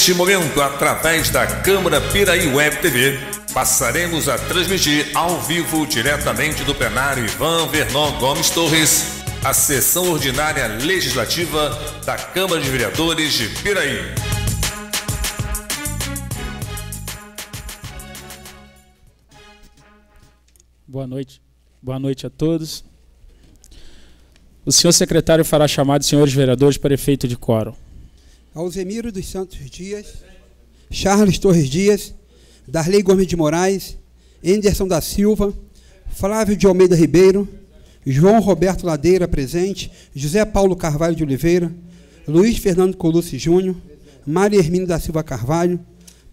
Neste momento, através da Câmara Piraí Web TV, passaremos a transmitir ao vivo, diretamente do plenário Ivan Vernon Gomes Torres, a sessão ordinária legislativa da Câmara de Vereadores de Piraí. Boa noite a todos. O senhor secretário fará chamado de senhores vereadores para efeito de quórum. Alzemiro dos Santos Dias, Charles Torres Dias, Darley Gomes de Moraes, Enderson da Silva, Flávio de Almeida Ribeiro, João Roberto Ladeira, presente, José Paulo Carvalho de Oliveira, Luiz Fernando Colucci Júnior, Maria Hermínio da Silva Carvalho,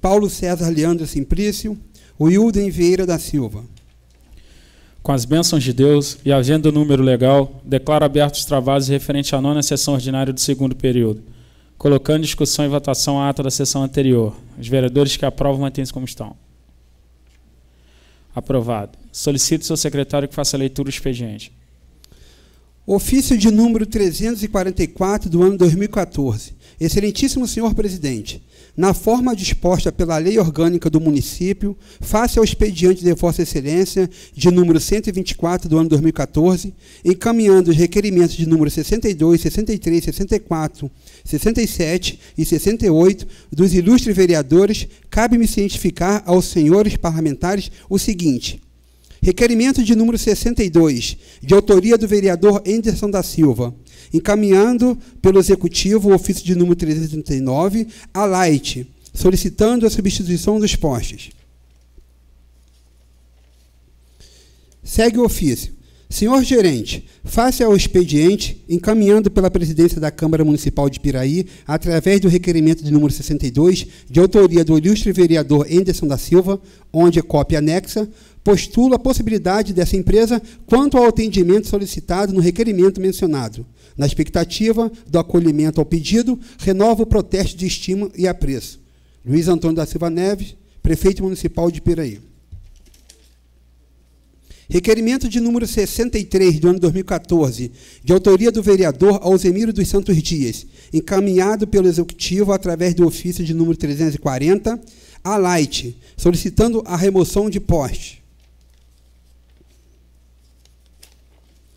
Paulo César Leandro Simplício, Wilden Vieira da Silva. Com as bênçãos de Deus e havendo o número legal, declaro abertos os trabalhos referentes à 9ª sessão ordinária do segundo período, colocando em discussão e votação a ata da sessão anterior. Os vereadores que aprovam mantêm-se como estão. Aprovado. Solicito ao seu secretário que faça a leitura do expediente. Ofício de número 344 do ano 2014. Excelentíssimo senhor presidente, na forma disposta pela Lei Orgânica do Município, face ao expediente de Vossa Excelência, de número 124 do ano 2014, encaminhando os requerimentos de número 62, 63, 64, 67 e 68 dos ilustres vereadores, cabe-me cientificar aos senhores parlamentares o seguinte: requerimento de número 62, de autoria do vereador Enderson da Silva, encaminhando pelo Executivo o ofício de número 339, a Light, solicitando a substituição dos postes. Segue o ofício. Senhor gerente, face ao expediente, encaminhando pela presidência da Câmara Municipal de Piraí, através do requerimento de número 62, de autoria do ilustre vereador Enderson da Silva, onde é cópia anexa, postula a possibilidade dessa empresa quanto ao atendimento solicitado no requerimento mencionado. Na expectativa do acolhimento ao pedido, renova o protesto de estima e apreço. Luiz Antônio da Silva Neves, Prefeito Municipal de Piraí. Requerimento de número 63, do ano 2014, de autoria do vereador Alzemiro dos Santos Dias, encaminhado pelo Executivo através do ofício de número 340, a Light, solicitando a remoção de poste.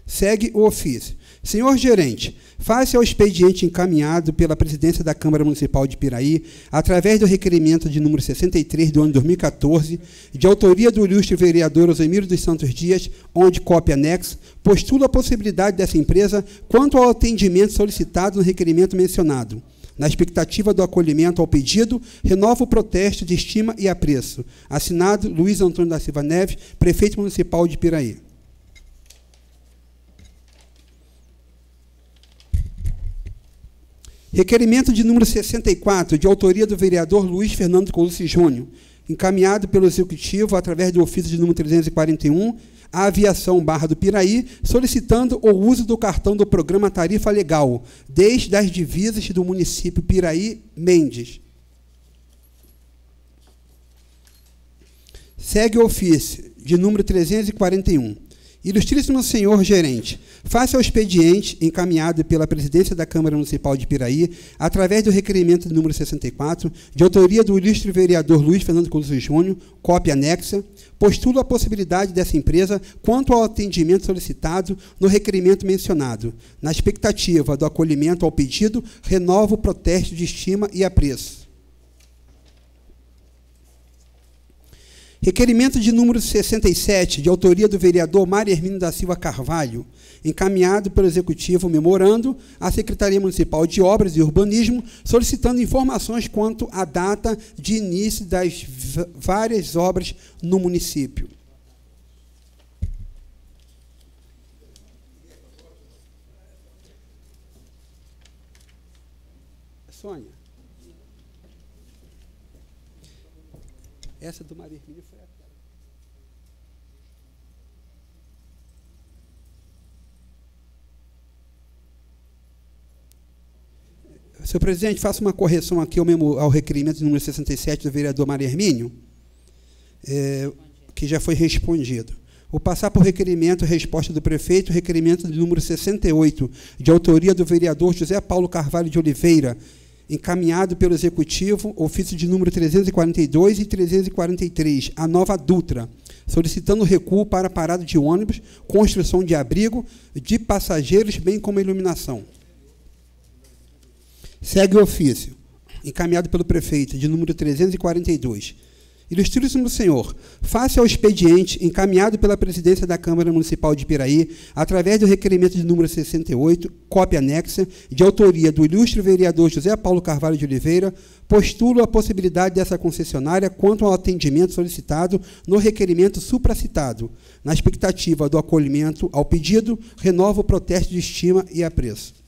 Segue o ofício. Senhor gerente, face ao expediente encaminhado pela presidência da Câmara Municipal de Piraí, através do requerimento de número 63 do ano 2014, de autoria do ilustre vereador Alzemiro dos Santos Dias, onde cópia anexa, postula a possibilidade dessa empresa quanto ao atendimento solicitado no requerimento mencionado. Na expectativa do acolhimento ao pedido, renova o protesto de estima e apreço. Assinado Luiz Antônio da Silva Neves, Prefeito Municipal de Piraí. Requerimento de número 64, de autoria do vereador Luiz Fernando Colucci Júnior, encaminhado pelo Executivo através do ofício de número 341, à Aviação Barra do Piraí, solicitando o uso do cartão do programa Tarifa Legal, desde as divisas do município Piraí Mendes. Segue o ofício de número 341. Ilustríssimo senhor gerente, face ao expediente encaminhado pela presidência da Câmara Municipal de Piraí, através do requerimento de número 64, de autoria do ilustre vereador Luiz Fernando Colucci Júnior, cópia anexa, postula a possibilidade dessa empresa quanto ao atendimento solicitado no requerimento mencionado. Na expectativa do acolhimento ao pedido, renova o protesto de estima e apreço. Requerimento de número 67, de autoria do vereador Maria Hermínio da Silva Carvalho, encaminhado pelo Executivo memorando à Secretaria Municipal de Obras e Urbanismo, solicitando informações quanto à data de início das várias obras no município. Sônia. Essa do Maria Hermínio foi aquela. Senhor presidente, faço uma correção aqui ao requerimento número 67 do vereador Maria Hermínio, que já foi respondido. Vou passar por requerimento, resposta do prefeito, requerimento de número 68, de autoria do vereador José Paulo Carvalho de Oliveira, encaminhado pelo Executivo, ofício de número 342 e 343, a Nova Dutra, solicitando recuo para parada de ônibus, construção de abrigo de passageiros, bem como iluminação. Segue o ofício, encaminhado pelo prefeito, de número 342. Ilustríssimo Senhor, face ao expediente encaminhado pela presidência da Câmara Municipal de Piraí, através do requerimento de número 68, cópia anexa, de autoria do ilustre vereador José Paulo Carvalho de Oliveira, postulo a possibilidade dessa concessionária quanto ao atendimento solicitado no requerimento supracitado. Na expectativa do acolhimento ao pedido, renovo o protesto de estima e apreço.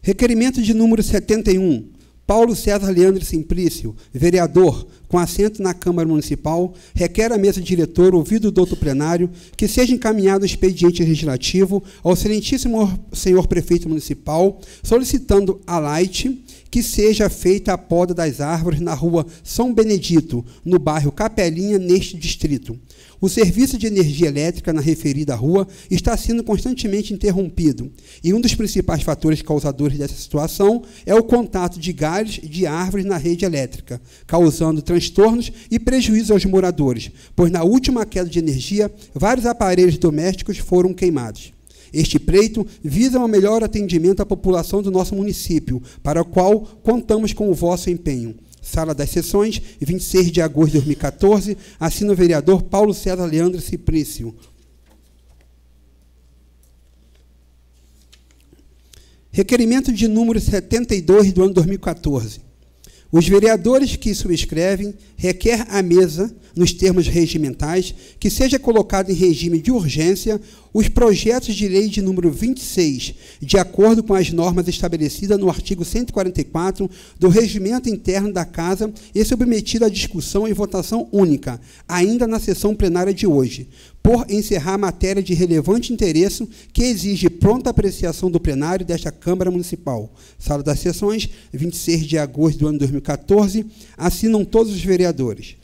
Requerimento de número 71, Paulo César Leandro Simplício, vereador, com assento na Câmara Municipal, requer à mesa diretora, ouvido o doutor plenário, que seja encaminhado o expediente legislativo ao excelentíssimo senhor prefeito municipal, solicitando a Light que seja feita a poda das árvores na rua São Benedito, no bairro Capelinha, neste distrito. O serviço de energia elétrica na referida rua está sendo constantemente interrompido, e um dos principais fatores causadores dessa situação é o contato de galhos de árvores na rede elétrica, causando transtornos e prejuízos aos moradores, pois na última queda de energia, vários aparelhos domésticos foram queimados. Este pleito visa um melhor atendimento à população do nosso município, para o qual contamos com o vosso empenho. Sala das Sessões, 26 de agosto de 2014, assina o vereador Paulo César Leandro Simplício. Requerimento de número 72 do ano 2014. Os vereadores que subscrevem requer à mesa, nos termos regimentais, que seja colocado em regime de urgência os projetos de lei de número 26, de acordo com as normas estabelecidas no artigo 144 do Regimento Interno da Casa e submetido à discussão e votação única, ainda na sessão plenária de hoje, por encerrar matéria de relevante interesse que exige pronta apreciação do plenário desta Câmara Municipal. Sala das Sessões, 26 de agosto do ano 2014, assinam todos os vereadores.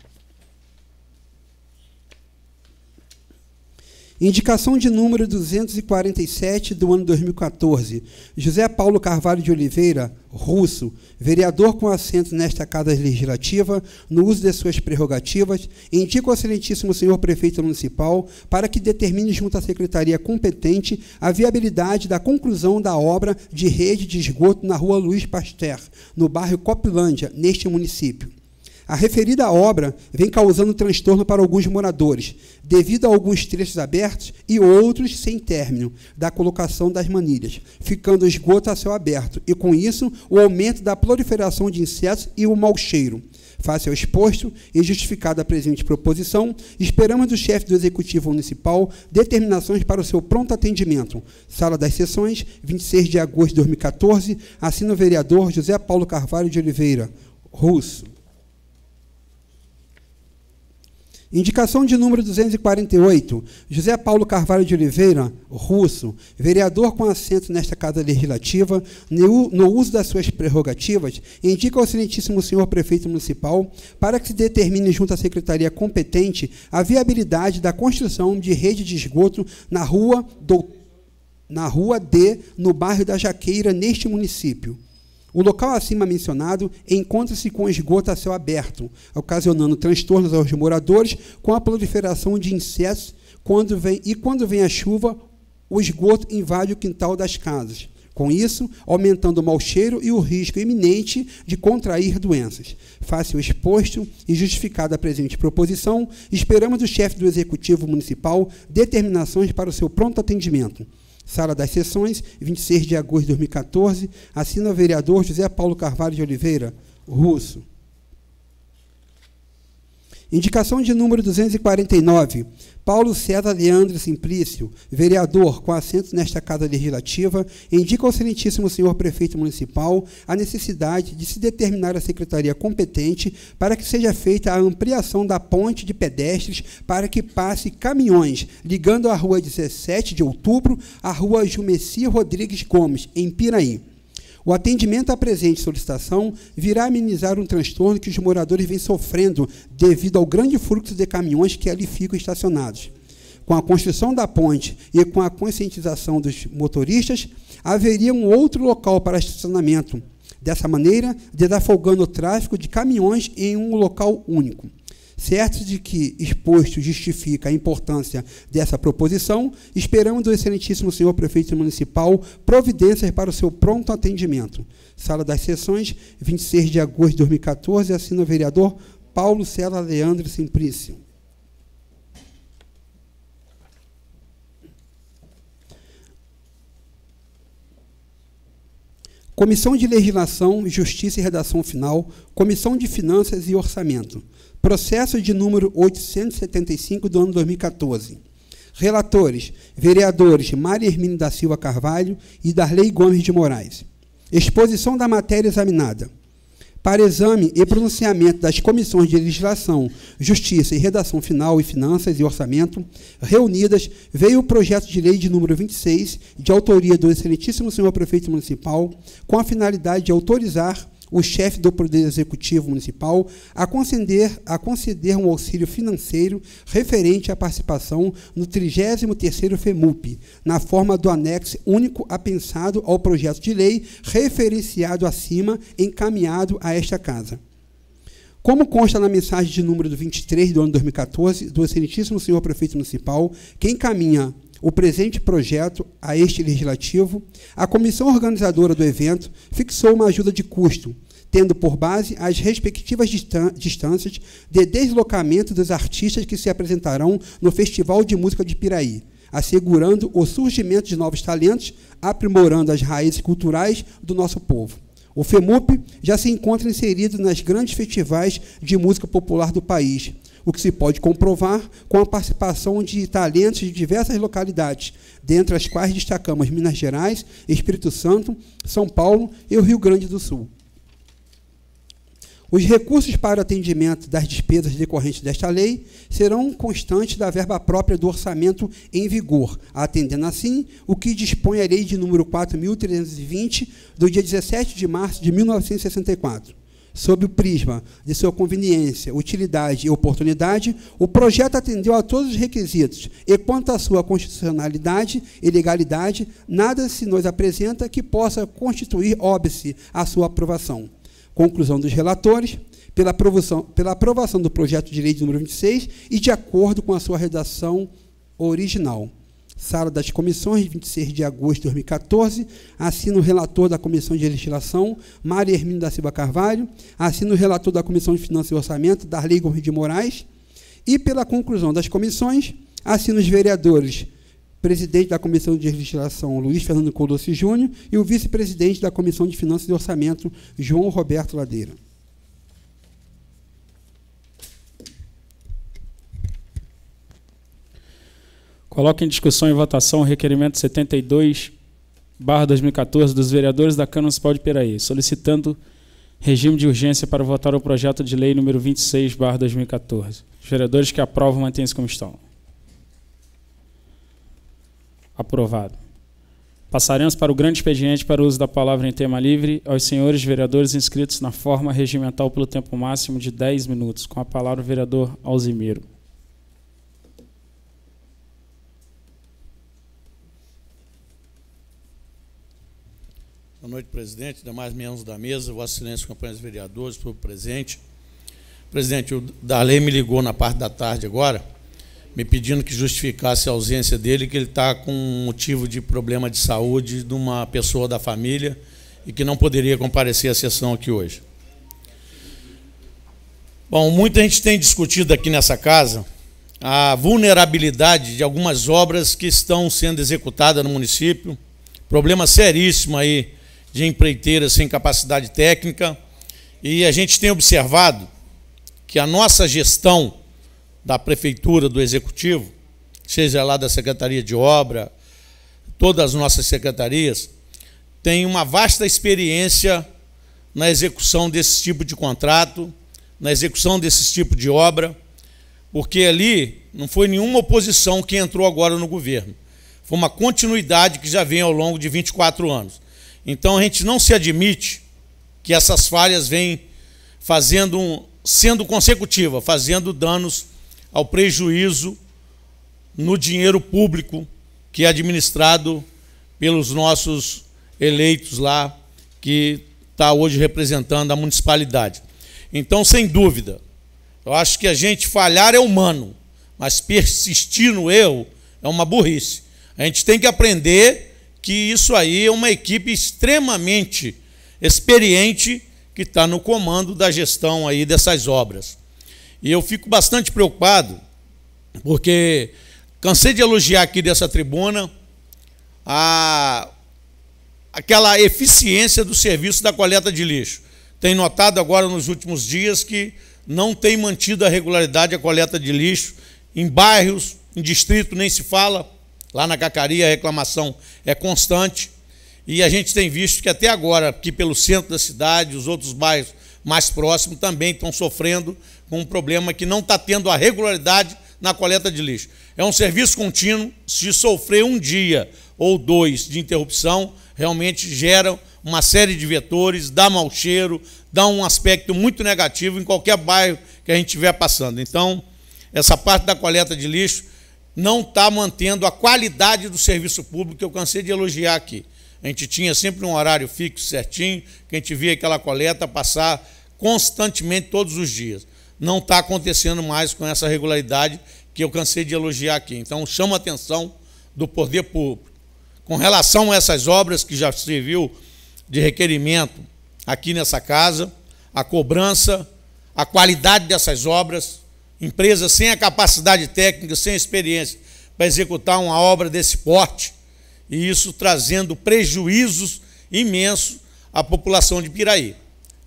Indicação de número 247 do ano 2014. José Paulo Carvalho de Oliveira, russo, vereador com assento nesta Casa Legislativa, no uso de suas prerrogativas, indica ao excelentíssimo senhor prefeito municipal para que determine junto à secretaria competente a viabilidade da conclusão da obra de rede de esgoto na rua Luiz Pasteur, no bairro Copilândia, neste município. A referida obra vem causando transtorno para alguns moradores, devido a alguns trechos abertos e outros sem término da colocação das manilhas, ficando o esgoto a céu aberto, e, com isso, o aumento da proliferação de insetos e o mau cheiro. Face ao exposto e justificada a presente proposição, esperamos do chefe do Executivo Municipal determinações para o seu pronto atendimento. Sala das Sessões, 26 de agosto de 2014, assina o vereador José Paulo Carvalho de Oliveira, russo. Indicação de número 248, José Paulo Carvalho de Oliveira, russo, vereador com assento nesta Casa Legislativa, no uso das suas prerrogativas, indica ao excelentíssimo senhor prefeito municipal para que se determine junto à secretaria competente a viabilidade da construção de rede de esgoto na rua D, no bairro da Jaqueira, neste município. O local acima mencionado encontra-se com esgoto a céu aberto, ocasionando transtornos aos moradores com a proliferação de insetos, quando vem a chuva, o esgoto invade o quintal das casas. Com isso, aumentando o mau cheiro e o risco iminente de contrair doenças. Face o exposto e justificada a presente proposição, esperamos do chefe do Executivo Municipal determinações para o seu pronto atendimento. Sala das Sessões, 26 de agosto de 2014, assina o vereador José Paulo Carvalho de Oliveira, russo. Indicação de número 249, Paulo César Leandro Simplício, vereador com assento nesta Casa Legislativa, indica ao excelentíssimo senhor prefeito municipal a necessidade de se determinar a secretaria competente para que seja feita a ampliação da ponte de pedestres para que passe caminhões, ligando a rua 17 de outubro à rua Jumeci Rodrigues Gomes, em Piraí. O atendimento à presente solicitação virá amenizar um transtorno que os moradores vêm sofrendo devido ao grande fluxo de caminhões que ali ficam estacionados. com a construção da ponte e com a conscientização dos motoristas, haveria um outro local para estacionamento, dessa maneira, desafogando o tráfego de caminhões em um local único. Certo de que exposto justifica a importância dessa proposição, esperamos do excelentíssimo senhor prefeito municipal providências para o seu pronto atendimento. Sala das Sessões, 26 de agosto de 2014, assina o vereador Paulo César Leandro Simplício. Comissão de Legislação, Justiça e Redação Final, Comissão de Finanças e Orçamento. Processo de número 875 do ano 2014. Relatores, vereadores Maria Hermínia da Silva Carvalho e Darley Gomes de Moraes. Exposição da matéria examinada. Para exame e pronunciamento das Comissões de Legislação, Justiça e Redação Final e Finanças e Orçamento, reunidas, veio o projeto de lei de número 26, de autoria do excelentíssimo senhor prefeito municipal, com a finalidade de autorizar o chefe do Poder Executivo Municipal a conceder um auxílio financeiro referente à participação no 33º FEMUP, na forma do anexo único apensado ao projeto de lei referenciado acima, encaminhado a esta Casa. Como consta na mensagem de número 23 do ano 2014, do excelentíssimo senhor prefeito municipal, que encaminha o presente projeto a este legislativo, a comissão organizadora do evento fixou uma ajuda de custo, tendo por base as respectivas distâncias de deslocamento dos artistas que se apresentarão no Festival de Música de Piraí, assegurando o surgimento de novos talentos, aprimorando as raízes culturais do nosso povo. O FEMUP já se encontra inserido nas grandes festivais de música popular do país, o que se pode comprovar com a participação de talentos de diversas localidades, dentre as quais destacamos Minas Gerais, Espírito Santo, São Paulo e o Rio Grande do Sul. Os recursos para o atendimento das despesas decorrentes desta lei serão constantes da verba própria do orçamento em vigor, atendendo assim o que dispõe a lei de número 4.320, do dia 17 de março de 1964. Sob o prisma de sua conveniência, utilidade e oportunidade, o projeto atendeu a todos os requisitos e, quanto à sua constitucionalidade e legalidade, nada se nos apresenta que possa constituir óbice à sua aprovação. Conclusão dos relatores, pela aprovação do projeto de lei de número 26 e de acordo com a sua redação original. Sala das Comissões, 26 de agosto de 2014, assina o relator da Comissão de Legislação, Maria Hermínia da Silva Carvalho, assina o relator da Comissão de Finanças e Orçamento, Darley Gomes de Moraes, e pela conclusão das comissões, assina os vereadores, presidente da Comissão de Legislação, Luiz Fernando Colosso Júnior, e o vice-presidente da Comissão de Finanças e Orçamento, João Roberto Ladeira. Coloco em discussão e votação o requerimento 72/2014 dos vereadores da Câmara Municipal de Piraí, solicitando regime de urgência para votar o projeto de lei número 26/2014. Os vereadores que aprovam mantêm-se como estão. Aprovado. Passaremos para o grande expediente para o uso da palavra em tema livre aos senhores vereadores inscritos na forma regimental pelo tempo máximo de 10 minutos. Com a palavra o vereador Alzimiro. Boa noite, presidente, demais membros da mesa, Vossa Excelência, companheiros vereadores, povo presente. Presidente, o Darley me ligou na parte da tarde agora, me pedindo que justificasse a ausência dele, que ele está com um motivo de problema de saúde de uma pessoa da família e que não poderia comparecer à sessão aqui hoje. Bom, muita gente tem discutido aqui nessa casa a vulnerabilidade de algumas obras que estão sendo executadas no município, problema seríssimo aí de empreiteiras sem capacidade técnica, e a gente tem observado que a nossa gestão da Prefeitura, do Executivo, seja lá da Secretaria de Obra, todas as nossas secretarias, tem uma vasta experiência na execução desse tipo de contrato, na execução desse tipo de obra, porque ali não foi nenhuma oposição que entrou agora no governo. Foi uma continuidade que já vem ao longo de 24 anos. Então, a gente não se admite que essas falhas vêm sendo consecutivas, fazendo danos ao prejuízo no dinheiro público que é administrado pelos nossos eleitos lá, que está hoje representando a municipalidade. Então, sem dúvida, eu acho que a gente falhar é humano, mas persistir no erro é uma burrice. A gente tem que aprender que isso aí é uma equipe extremamente experiente que está no comando da gestão aí dessas obras. E eu fico bastante preocupado, porque cansei de elogiar aqui dessa tribuna aquela eficiência do serviço da coleta de lixo. Tenho notado agora nos últimos dias que não tem mantido a regularidade a coleta de lixo em bairros, em distrito nem se fala. Lá na Cacaria a reclamação é constante. E a gente tem visto que até agora, aqui pelo centro da cidade, os outros bairros mais próximos também estão sofrendo com um problema que não está tendo a regularidade na coleta de lixo. É um serviço contínuo, se sofrer um dia ou dois de interrupção, realmente gera uma série de vetores, dá mau cheiro, dá um aspecto muito negativo em qualquer bairro que a gente estiver passando. Então, essa parte da coleta de lixo não está mantendo a qualidade do serviço público que eu cansei de elogiar aqui. A gente tinha sempre um horário fixo, certinho, que a gente via aquela coleta passar constantemente todos os dias. Não está acontecendo mais com essa regularidade que eu cansei de elogiar aqui. Então, chama a atenção do poder público. Com relação a essas obras que já serviu de requerimento aqui nessa casa, a cobrança, a qualidade dessas obras, empresas sem a capacidade técnica, sem experiência para executar uma obra desse porte, e isso trazendo prejuízos imensos à população de Piraí.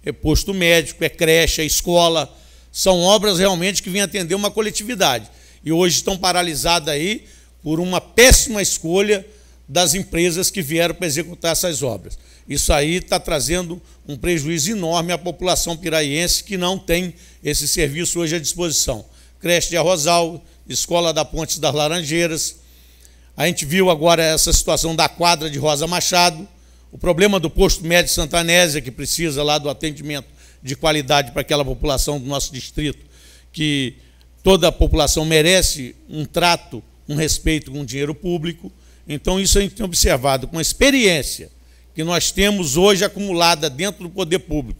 É posto médico, é creche, é escola, são obras realmente que vêm atender uma coletividade. E hoje estão paralisadas aí por uma péssima escolha das empresas que vieram para executar essas obras. Isso aí está trazendo um prejuízo enorme à população piraiense que não tem esse serviço hoje à disposição. Creche de Arrozal, Escola da Ponte das Laranjeiras. A gente viu agora essa situação da quadra de Rosa Machado, o problema do posto médico Santa Anésia, que precisa lá do atendimento de qualidade para aquela população do nosso distrito, que toda a população merece um trato, um respeito com o dinheiro público. Então, isso a gente tem observado com a experiência que nós temos hoje acumulada dentro do poder público.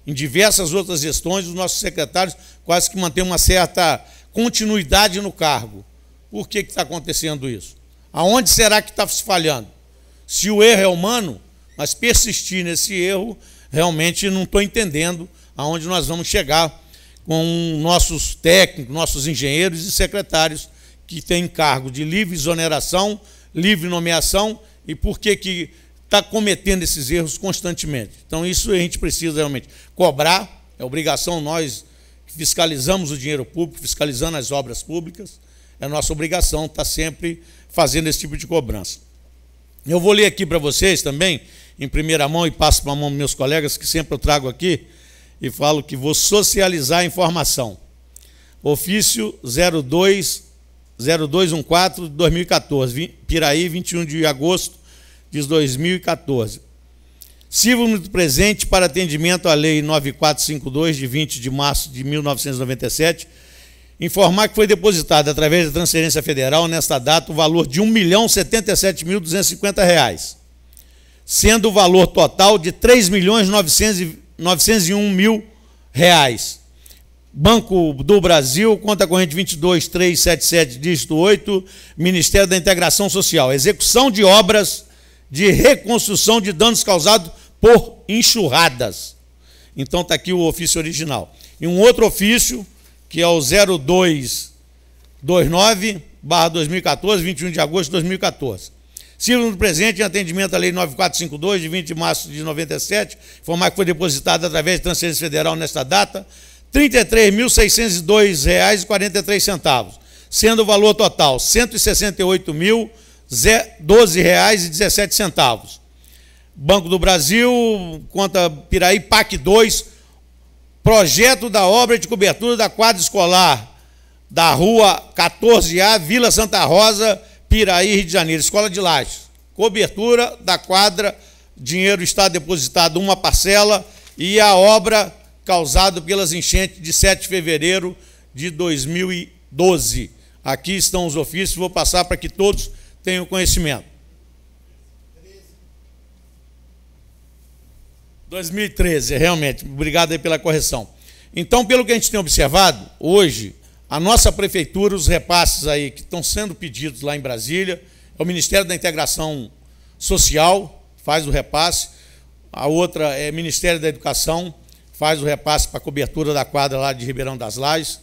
Em diversas outras gestões, os nossos secretários quase que mantêm uma certa continuidade no cargo. Por que está acontecendo isso? Aonde será que está se falhando? Se o erro é humano, mas persistir nesse erro, realmente não estou entendendo aonde nós vamos chegar com nossos técnicos, nossos engenheiros e secretários que têm cargo de livre exoneração, livre nomeação, e por que está cometendo esses erros constantemente. Então, isso a gente precisa realmente cobrar, é obrigação nós que fiscalizamos o dinheiro público, fiscalizando as obras públicas, é nossa obrigação estar sempre fazendo esse tipo de cobrança. Eu vou ler aqui para vocês também, em primeira mão, e passo para a mão dos meus colegas, que sempre eu trago aqui, e falo que vou socializar a informação. Ofício 0214 de 2014, Piraí, 21 de agosto de 2014. Sirvo-me do presente para atendimento à Lei 9452, de 20 de março de 1997, informar que foi depositado, através da transferência federal, nesta data, o valor de R$ 1.077.250, sendo o valor total de R$ 3.901.000. Banco do Brasil, conta corrente 22377, dígito 8, Ministério da Integração Social. Execução de obras de reconstrução de danos causados por enxurradas. Então está aqui o ofício original. E um outro ofício, que é o 0229/2014, 21 de agosto de 2014. Sirvo no presente em atendimento à Lei 9452, de 20 de março de 97, informar que foi depositado através de transferência federal nesta data, R$ 33.602,43, sendo o valor total R$ 168.012,17. Banco do Brasil, conta Piraí, PAC 2, projeto da obra de cobertura da quadra escolar da Rua 14A, Vila Santa Rosa, Piraí, Rio de Janeiro, Escola de Lages. Cobertura da quadra, dinheiro está depositado uma parcela, e a obra causada pelas enchentes de 7 de fevereiro de 2012. Aqui estão os ofícios, vou passar para que todos tenham conhecimento. 2013, realmente, obrigado aí pela correção. Então, pelo que a gente tem observado, hoje, a nossa prefeitura, os repasses aí que estão sendo pedidos lá em Brasília, é o Ministério da Integração Social, faz o repasse, a outra é o Ministério da Educação, faz o repasse para a cobertura da quadra lá de Ribeirão das Lajes,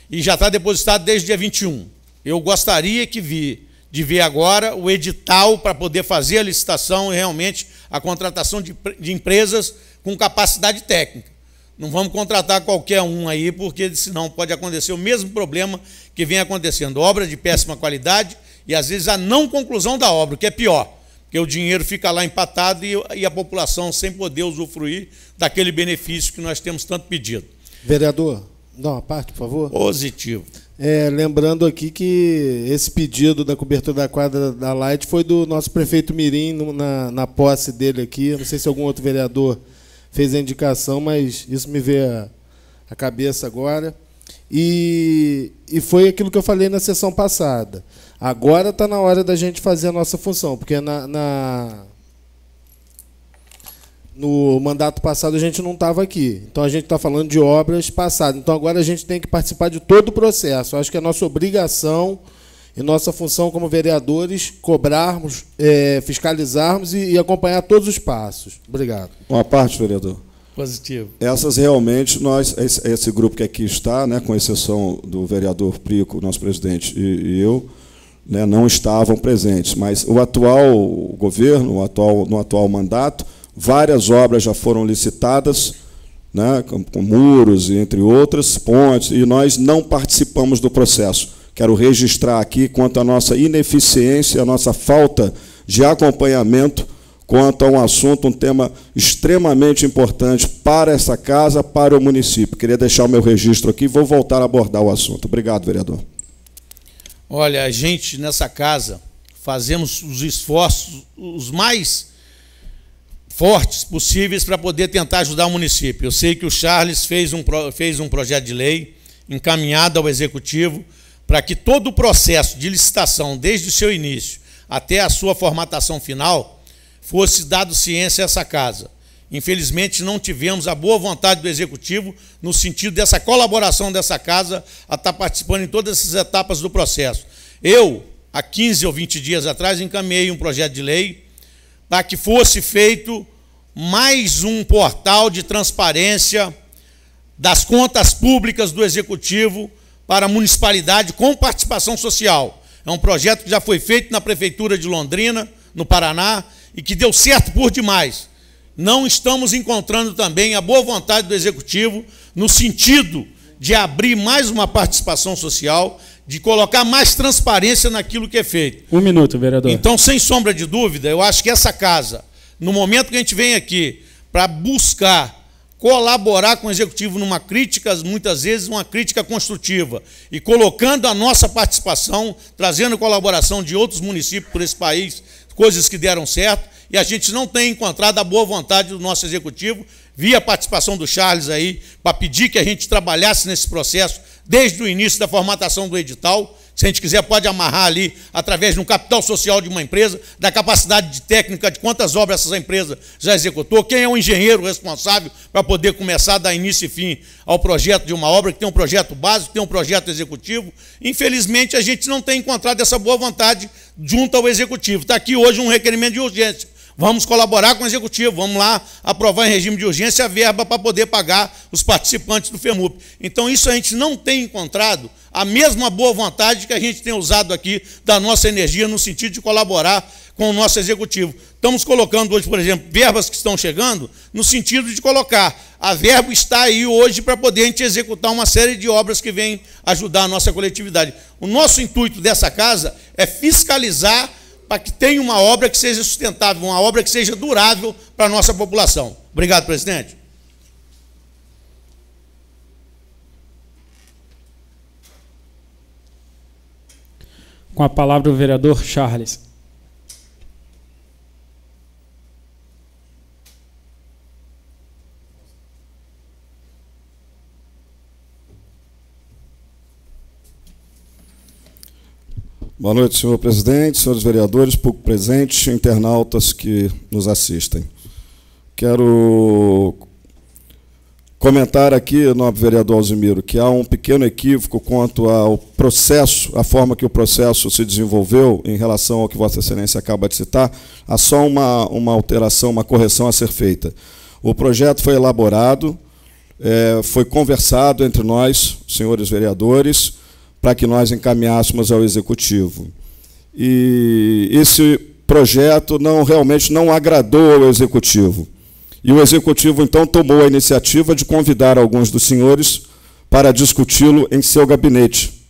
e já está depositado desde o dia 21. Eu gostaria de ver agora o edital para poder fazer a licitação e realmente a contratação de empresas com capacidade técnica. Não vamos contratar qualquer um aí, porque senão pode acontecer o mesmo problema que vem acontecendo. Obra de péssima qualidade e, às vezes, a não conclusão da obra, o que é pior, porque o dinheiro fica lá empatado e a população sem poder usufruir daquele benefício que nós temos tanto pedido. Vereador, dá uma parte, por favor. Positivo. Lembrando aqui que esse pedido da cobertura da quadra da Light foi do nosso prefeito Mirim na posse dele aqui. Eu não sei se algum outro vereador fez a indicação, mas isso me veio à cabeça agora. E foi aquilo que eu falei na sessão passada. Agora está na hora da gente fazer a nossa função, porque no mandato passado a gente não estava aqui. Então a gente está falando de obras passadas. Então agora a gente tem que participar de todo o processo. Eu acho que é nossa obrigação e nossa função como vereadores cobrarmos, fiscalizarmos e acompanhar todos os passos. Obrigado. Uma parte, vereador. Positivo. Essas realmente, esse grupo que aqui está, né, com exceção do vereador Prico, nosso presidente, e eu, né, não estavam presentes. Mas o atual governo, no atual mandato, várias obras já foram licitadas, né, com muros, entre outras, pontes, e nós não participamos do processo. Quero registrar aqui quanto à nossa ineficiência, a nossa falta de acompanhamento quanto a um assunto, um tema extremamente importante para essa casa, para o município. Queria deixar o meu registro aqui e vou voltar a abordar o assunto. Obrigado, vereador. Olha, a gente, nessa casa, fazemos os esforços os mais fortes possíveis para poder tentar ajudar o município. Eu sei que o Charles fez um projeto de lei encaminhado ao Executivo para que todo o processo de licitação, desde o seu início até a sua formatação final, fosse dado ciência a essa casa. Infelizmente, não tivemos a boa vontade do Executivo no sentido dessa colaboração dessa casa a estar participando em todas essas etapas do processo. Eu, há 15 ou 20 dias atrás, encaminhei um projeto de lei para que fosse feito mais um portal de transparência das contas públicas do Executivo para a municipalidade com participação social. É um projeto que já foi feito na Prefeitura de Londrina, no Paraná, e que deu certo por demais. Não estamos encontrando também a boa vontade do Executivo no sentido de abrir mais uma participação social, de colocar mais transparência naquilo que é feito. Um minuto, vereador. Então, sem sombra de dúvida, eu acho que essa casa, no momento que a gente vem aqui para buscar colaborar com o Executivo numa crítica, muitas vezes uma crítica construtiva, e colocando a nossa participação, trazendo colaboração de outros municípios por esse país, coisas que deram certo, e a gente não tem encontrado a boa vontade do nosso Executivo, via a participação do Charles aí, para pedir que a gente trabalhasse nesse processo desde o início da formatação do edital. Se a gente quiser, pode amarrar ali, através de um capital social de uma empresa, da capacidade de técnica de quantas obras essa empresa já executou, quem é o engenheiro responsável para poder começar a dar início e fim ao projeto de uma obra, que tem um projeto básico, tem um projeto executivo. Infelizmente, a gente não tem encontrado essa boa vontade junto ao Executivo. Está aqui hoje um requerimento de urgência. Vamos colaborar com o Executivo, vamos lá aprovar em regime de urgência a verba para poder pagar os participantes do FEMUP. Então, isso a gente não tem encontrado a mesma boa vontade que a gente tem usado aqui da nossa energia no sentido de colaborar com o nosso Executivo. Estamos colocando hoje, por exemplo, verbas que estão chegando no sentido de colocar. A verba está aí hoje para poder a gente executar uma série de obras que vêm ajudar a nossa coletividade. O nosso intuito dessa casa é fiscalizar para que tenha uma obra que seja sustentável, uma obra que seja durável para a nossa população. Obrigado, presidente. Com a palavra o vereador Charles. Boa noite, senhor presidente, senhores vereadores, público presente, internautas que nos assistem. Quero comentar aqui, nobre vereador Alzimiro, que há um pequeno equívoco quanto ao processo, a forma que o processo se desenvolveu em relação ao que Vossa Excelência acaba de citar. Há só uma alteração, uma correção a ser feita. O projeto foi elaborado, foi conversado entre nós, senhores vereadores, para que nós encaminhássemos ao Executivo. E esse projeto realmente não agradou ao Executivo. E o Executivo, então, tomou a iniciativa de convidar alguns dos senhores para discuti-lo em seu gabinete.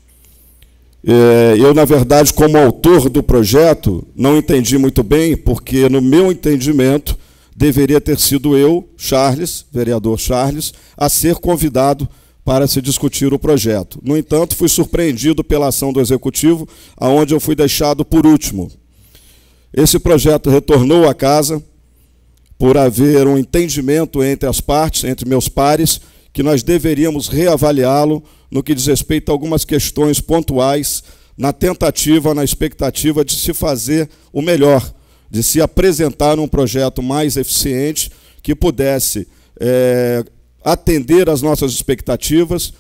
Eu, na verdade, como autor do projeto, não entendi muito bem, porque, no meu entendimento, deveria ter sido eu, Charles, vereador Charles, a ser convidado para se discutir o projeto. No entanto, fui surpreendido pela ação do Executivo, aonde eu fui deixado por último. Esse projeto retornou à casa por haver um entendimento entre as partes, entre meus pares, que nós deveríamos reavaliá-lo no que diz respeito a algumas questões pontuais, na tentativa, na expectativa de se fazer o melhor, de se apresentar um projeto mais eficiente, que pudesse atender às nossas expectativas,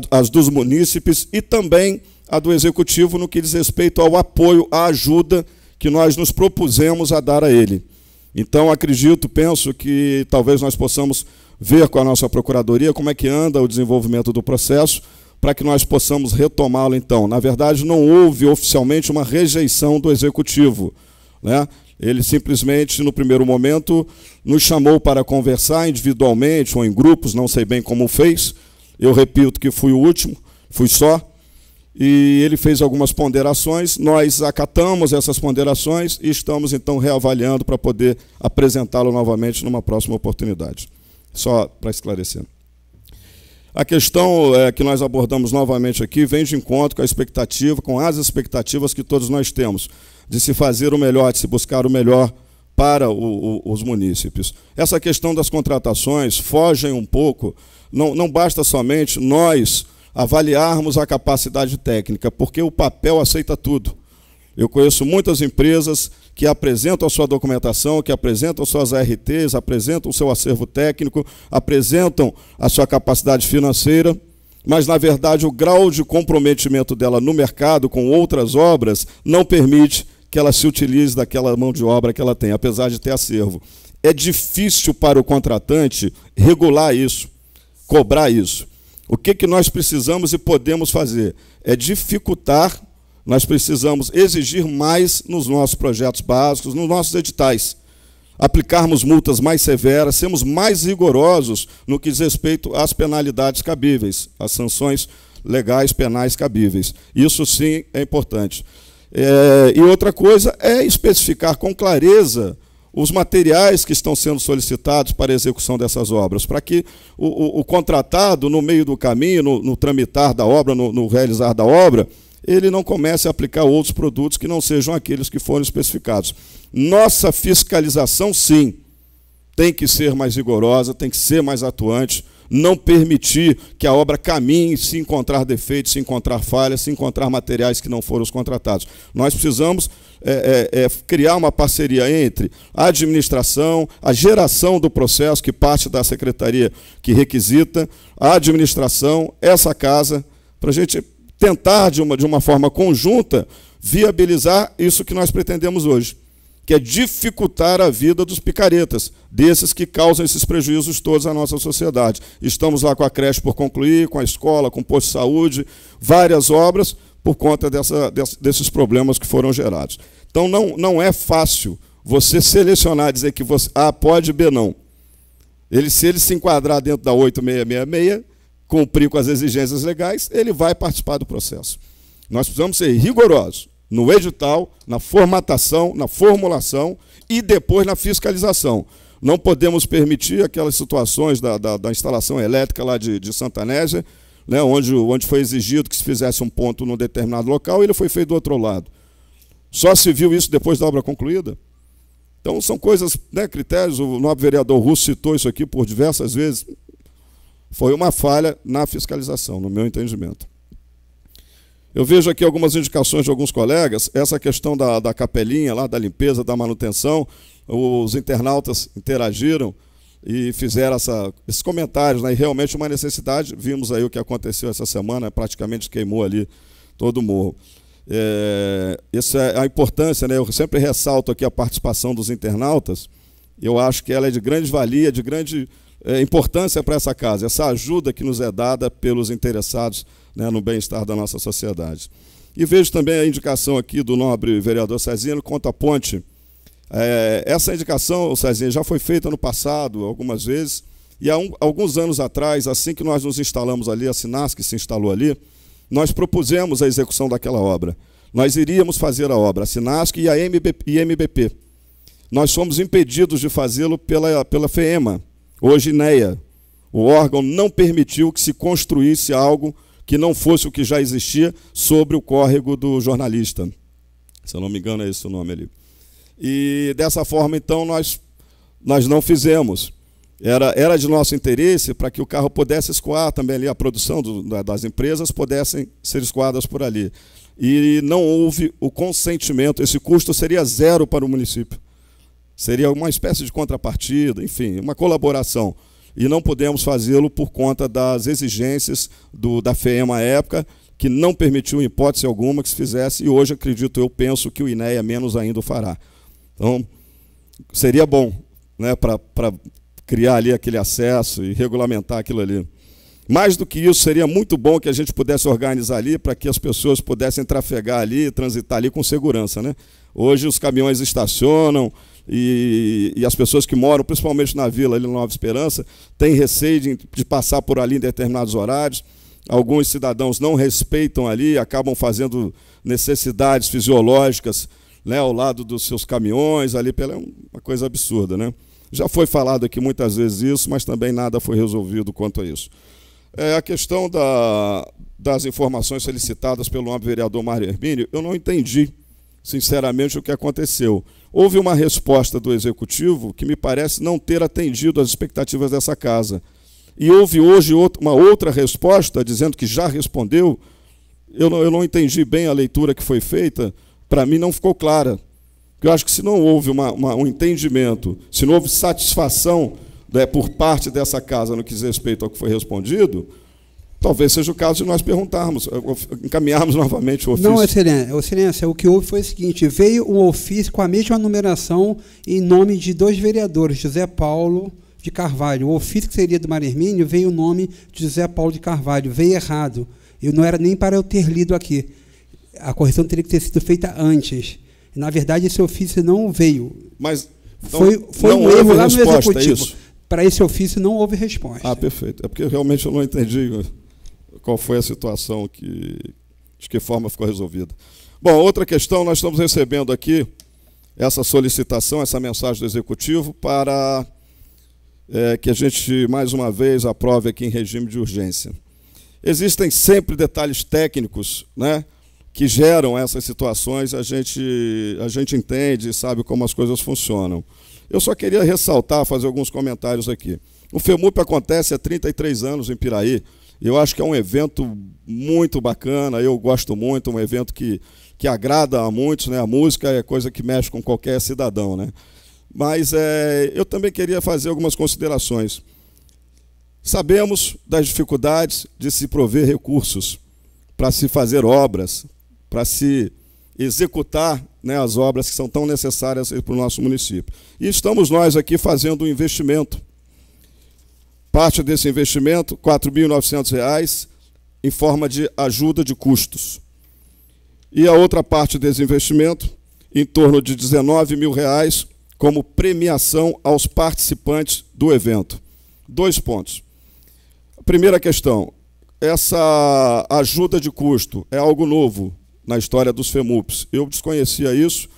as dos munícipes e também a do Executivo no que diz respeito ao apoio, à ajuda que nós nos propusemos a dar a ele. Então, penso que talvez nós possamos ver com a nossa Procuradoria como é que anda o desenvolvimento do processo, para que nós possamos retomá-lo, então. Na verdade, não houve oficialmente uma rejeição do Executivo, né? Ele simplesmente, no primeiro momento, nos chamou para conversar individualmente ou em grupos, não sei bem como fez. Eu repito que fui o último, fui só. E ele fez algumas ponderações, nós acatamos essas ponderações e estamos, então, reavaliando para poder apresentá-lo novamente numa próxima oportunidade. Só para esclarecer. A questão que nós abordamos novamente aqui vem de encontro com as expectativas que todos nós temos, de se fazer o melhor, de se buscar o melhor para os munícipes. Essa questão das contratações foge um pouco, não basta somente nós avaliarmos a capacidade técnica, porque o papel aceita tudo. Eu conheço muitas empresas que apresentam a sua documentação, que apresentam suas ARTs, apresentam o seu acervo técnico, apresentam a sua capacidade financeira, mas, na verdade, o grau de comprometimento dela no mercado com outras obras não permite que ela se utilize daquela mão de obra que ela tem, apesar de ter acervo. É difícil para o contratante regular isso, cobrar isso. O que nós precisamos e podemos fazer? É dificultar, nós precisamos exigir mais nos nossos projetos básicos, nos nossos editais. Aplicarmos multas mais severas, sermos mais rigorosos no que diz respeito às penalidades cabíveis, às sanções legais penais cabíveis. Isso sim é importante. E outra coisa é especificar com clareza os materiais que estão sendo solicitados para a execução dessas obras, para que o contratado, no meio do caminho, no tramitar da obra, no realizar da obra, ele não comece a aplicar outros produtos que não sejam aqueles que foram especificados. Nossa fiscalização, sim, tem que ser mais rigorosa, tem que ser mais atuante, não permitir que a obra caminhe se encontrar defeitos, se encontrar falhas, se encontrar materiais que não foram os contratados. Nós precisamos criar uma parceria entre a administração, a geração do processo, que parte da secretaria que requisita, a administração, essa casa, para a gente tentar, de uma forma conjunta, viabilizar isso que nós pretendemos hoje, que é dificultar a vida dos picaretas, desses que causam esses prejuízos todos à nossa sociedade. Estamos lá com a creche por concluir, com a escola, com o posto de saúde, várias obras, por conta desses problemas que foram gerados. Então, não é fácil você selecionar, dizer que você A pode, B não. Se ele se enquadrar dentro da 8666, cumprir com as exigências legais, ele vai participar do processo. Nós precisamos ser rigorosos no edital, na formatação, na formulação e depois na fiscalização. Não podemos permitir aquelas situações da instalação elétrica lá de Santanésia, né, onde foi exigido que se fizesse um ponto num determinado local e ele foi feito do outro lado. Só se viu isso depois da obra concluída. Então, são coisas, né, critérios, o nobre vereador Russo citou isso aqui por diversas vezes. Foi uma falha na fiscalização, no meu entendimento. Eu vejo aqui algumas indicações de alguns colegas, essa questão da capelinha, lá, da limpeza, da manutenção, os internautas interagiram e fizeram esses comentários, né? E realmente uma necessidade, vimos aí o que aconteceu essa semana, praticamente queimou ali todo o morro. Essa é a importância, né? Eu sempre ressalto aqui a participação dos internautas, eu acho que ela é de grande valia, de grande importância para essa casa, essa ajuda que nos é dada pelos interessados, né, no bem-estar da nossa sociedade. E vejo também a indicação aqui do nobre vereador Cezinha quanto à ponte. Essa indicação, Cezinha, já foi feita no passado, algumas vezes, e há alguns anos atrás, assim que nós nos instalamos ali, a Sinasc se instalou ali, nós propusemos a execução daquela obra. Nós iríamos fazer a obra, a Sinasc e a IMBP. Nós fomos impedidos de fazê-lo pela FEEMA, hoje INEA. O órgão não permitiu que se construísse algo que não fosse o que já existia sobre o córrego do jornalista. Se eu não me engano, é esse o nome ali. E dessa forma, então, nós não fizemos. Era de nosso interesse para que o carro pudesse escoar também ali, a produção das empresas pudessem ser escoadas por ali. E não houve o consentimento, esse custo seria zero para o município. Seria uma espécie de contrapartida, enfim, uma colaboração. E não pudemos fazê-lo por conta das exigências da FEEMA à época, que não permitiu, em hipótese alguma, que se fizesse, e hoje, penso que o INEA menos ainda o fará. Então, seria bom, né, para criar ali aquele acesso e regulamentar aquilo ali. Mais do que isso, seria muito bom que a gente pudesse organizar ali para que as pessoas pudessem trafegar ali, transitar ali com segurança, né? Hoje os caminhões estacionam e as pessoas que moram, principalmente na vila, ali na Nova Esperança, têm receio de passar por ali em determinados horários. Alguns cidadãos não respeitam ali, acabam fazendo necessidades fisiológicas, né, ao lado dos seus caminhões, ali é uma coisa absurda, né? Já foi falado aqui muitas vezes isso, mas também nada foi resolvido quanto a isso. A questão das informações solicitadas pelo nobre vereador Mário Hermínio, eu não entendi, sinceramente, o que aconteceu. Houve uma resposta do Executivo que me parece não ter atendido às expectativas dessa casa. E houve hoje uma outra resposta, dizendo que já respondeu. Eu não entendi bem a leitura que foi feita, para mim não ficou clara. Eu acho que se não houve um entendimento, se não houve satisfação, né, por parte dessa casa no que diz respeito ao que foi respondido, talvez seja o caso de nós perguntarmos, encaminharmos novamente o ofício. Não, Excelência, o que houve foi o seguinte, veio um ofício com a mesma numeração em nome de 2 vereadores, José Paulo de Carvalho. O ofício que seria do Mário Hermínio veio o nome de José Paulo de Carvalho, veio errado. Não era nem para eu ter lido aqui. A correção teria que ter sido feita antes. Na verdade, esse ofício não veio. Mas então, foi um erro lá no Executivo. Para esse ofício não houve resposta. Ah, perfeito. É porque realmente eu não entendi qual foi a situação, de que forma ficou resolvida. Bom, outra questão, nós estamos recebendo aqui essa solicitação, essa mensagem do Executivo para que a gente, mais uma vez, aprove aqui em regime de urgência. Existem sempre detalhes técnicos, né, que geram essas situações, a gente entende e sabe como as coisas funcionam. Eu só queria ressaltar, fazer alguns comentários aqui. O FEMUP acontece há 33 anos em Piraí. Eu acho que é um evento muito bacana, eu gosto muito, um evento que agrada a muitos, né? A música é coisa que mexe com qualquer cidadão, né? Mas eu também queria fazer algumas considerações. Sabemos das dificuldades de se prover recursos para se fazer obras, para se executar, né, as obras que são tão necessárias para o nosso município. E estamos nós aqui fazendo um investimento. Parte desse investimento, R$ 4.900, em forma de ajuda de custos. E a outra parte desse investimento, em torno de R$ 19 mil, como premiação aos participantes do evento. 2 pontos. A primeira questão, essa ajuda de custo é algo novo na história dos FEMUPs. Eu desconhecia isso,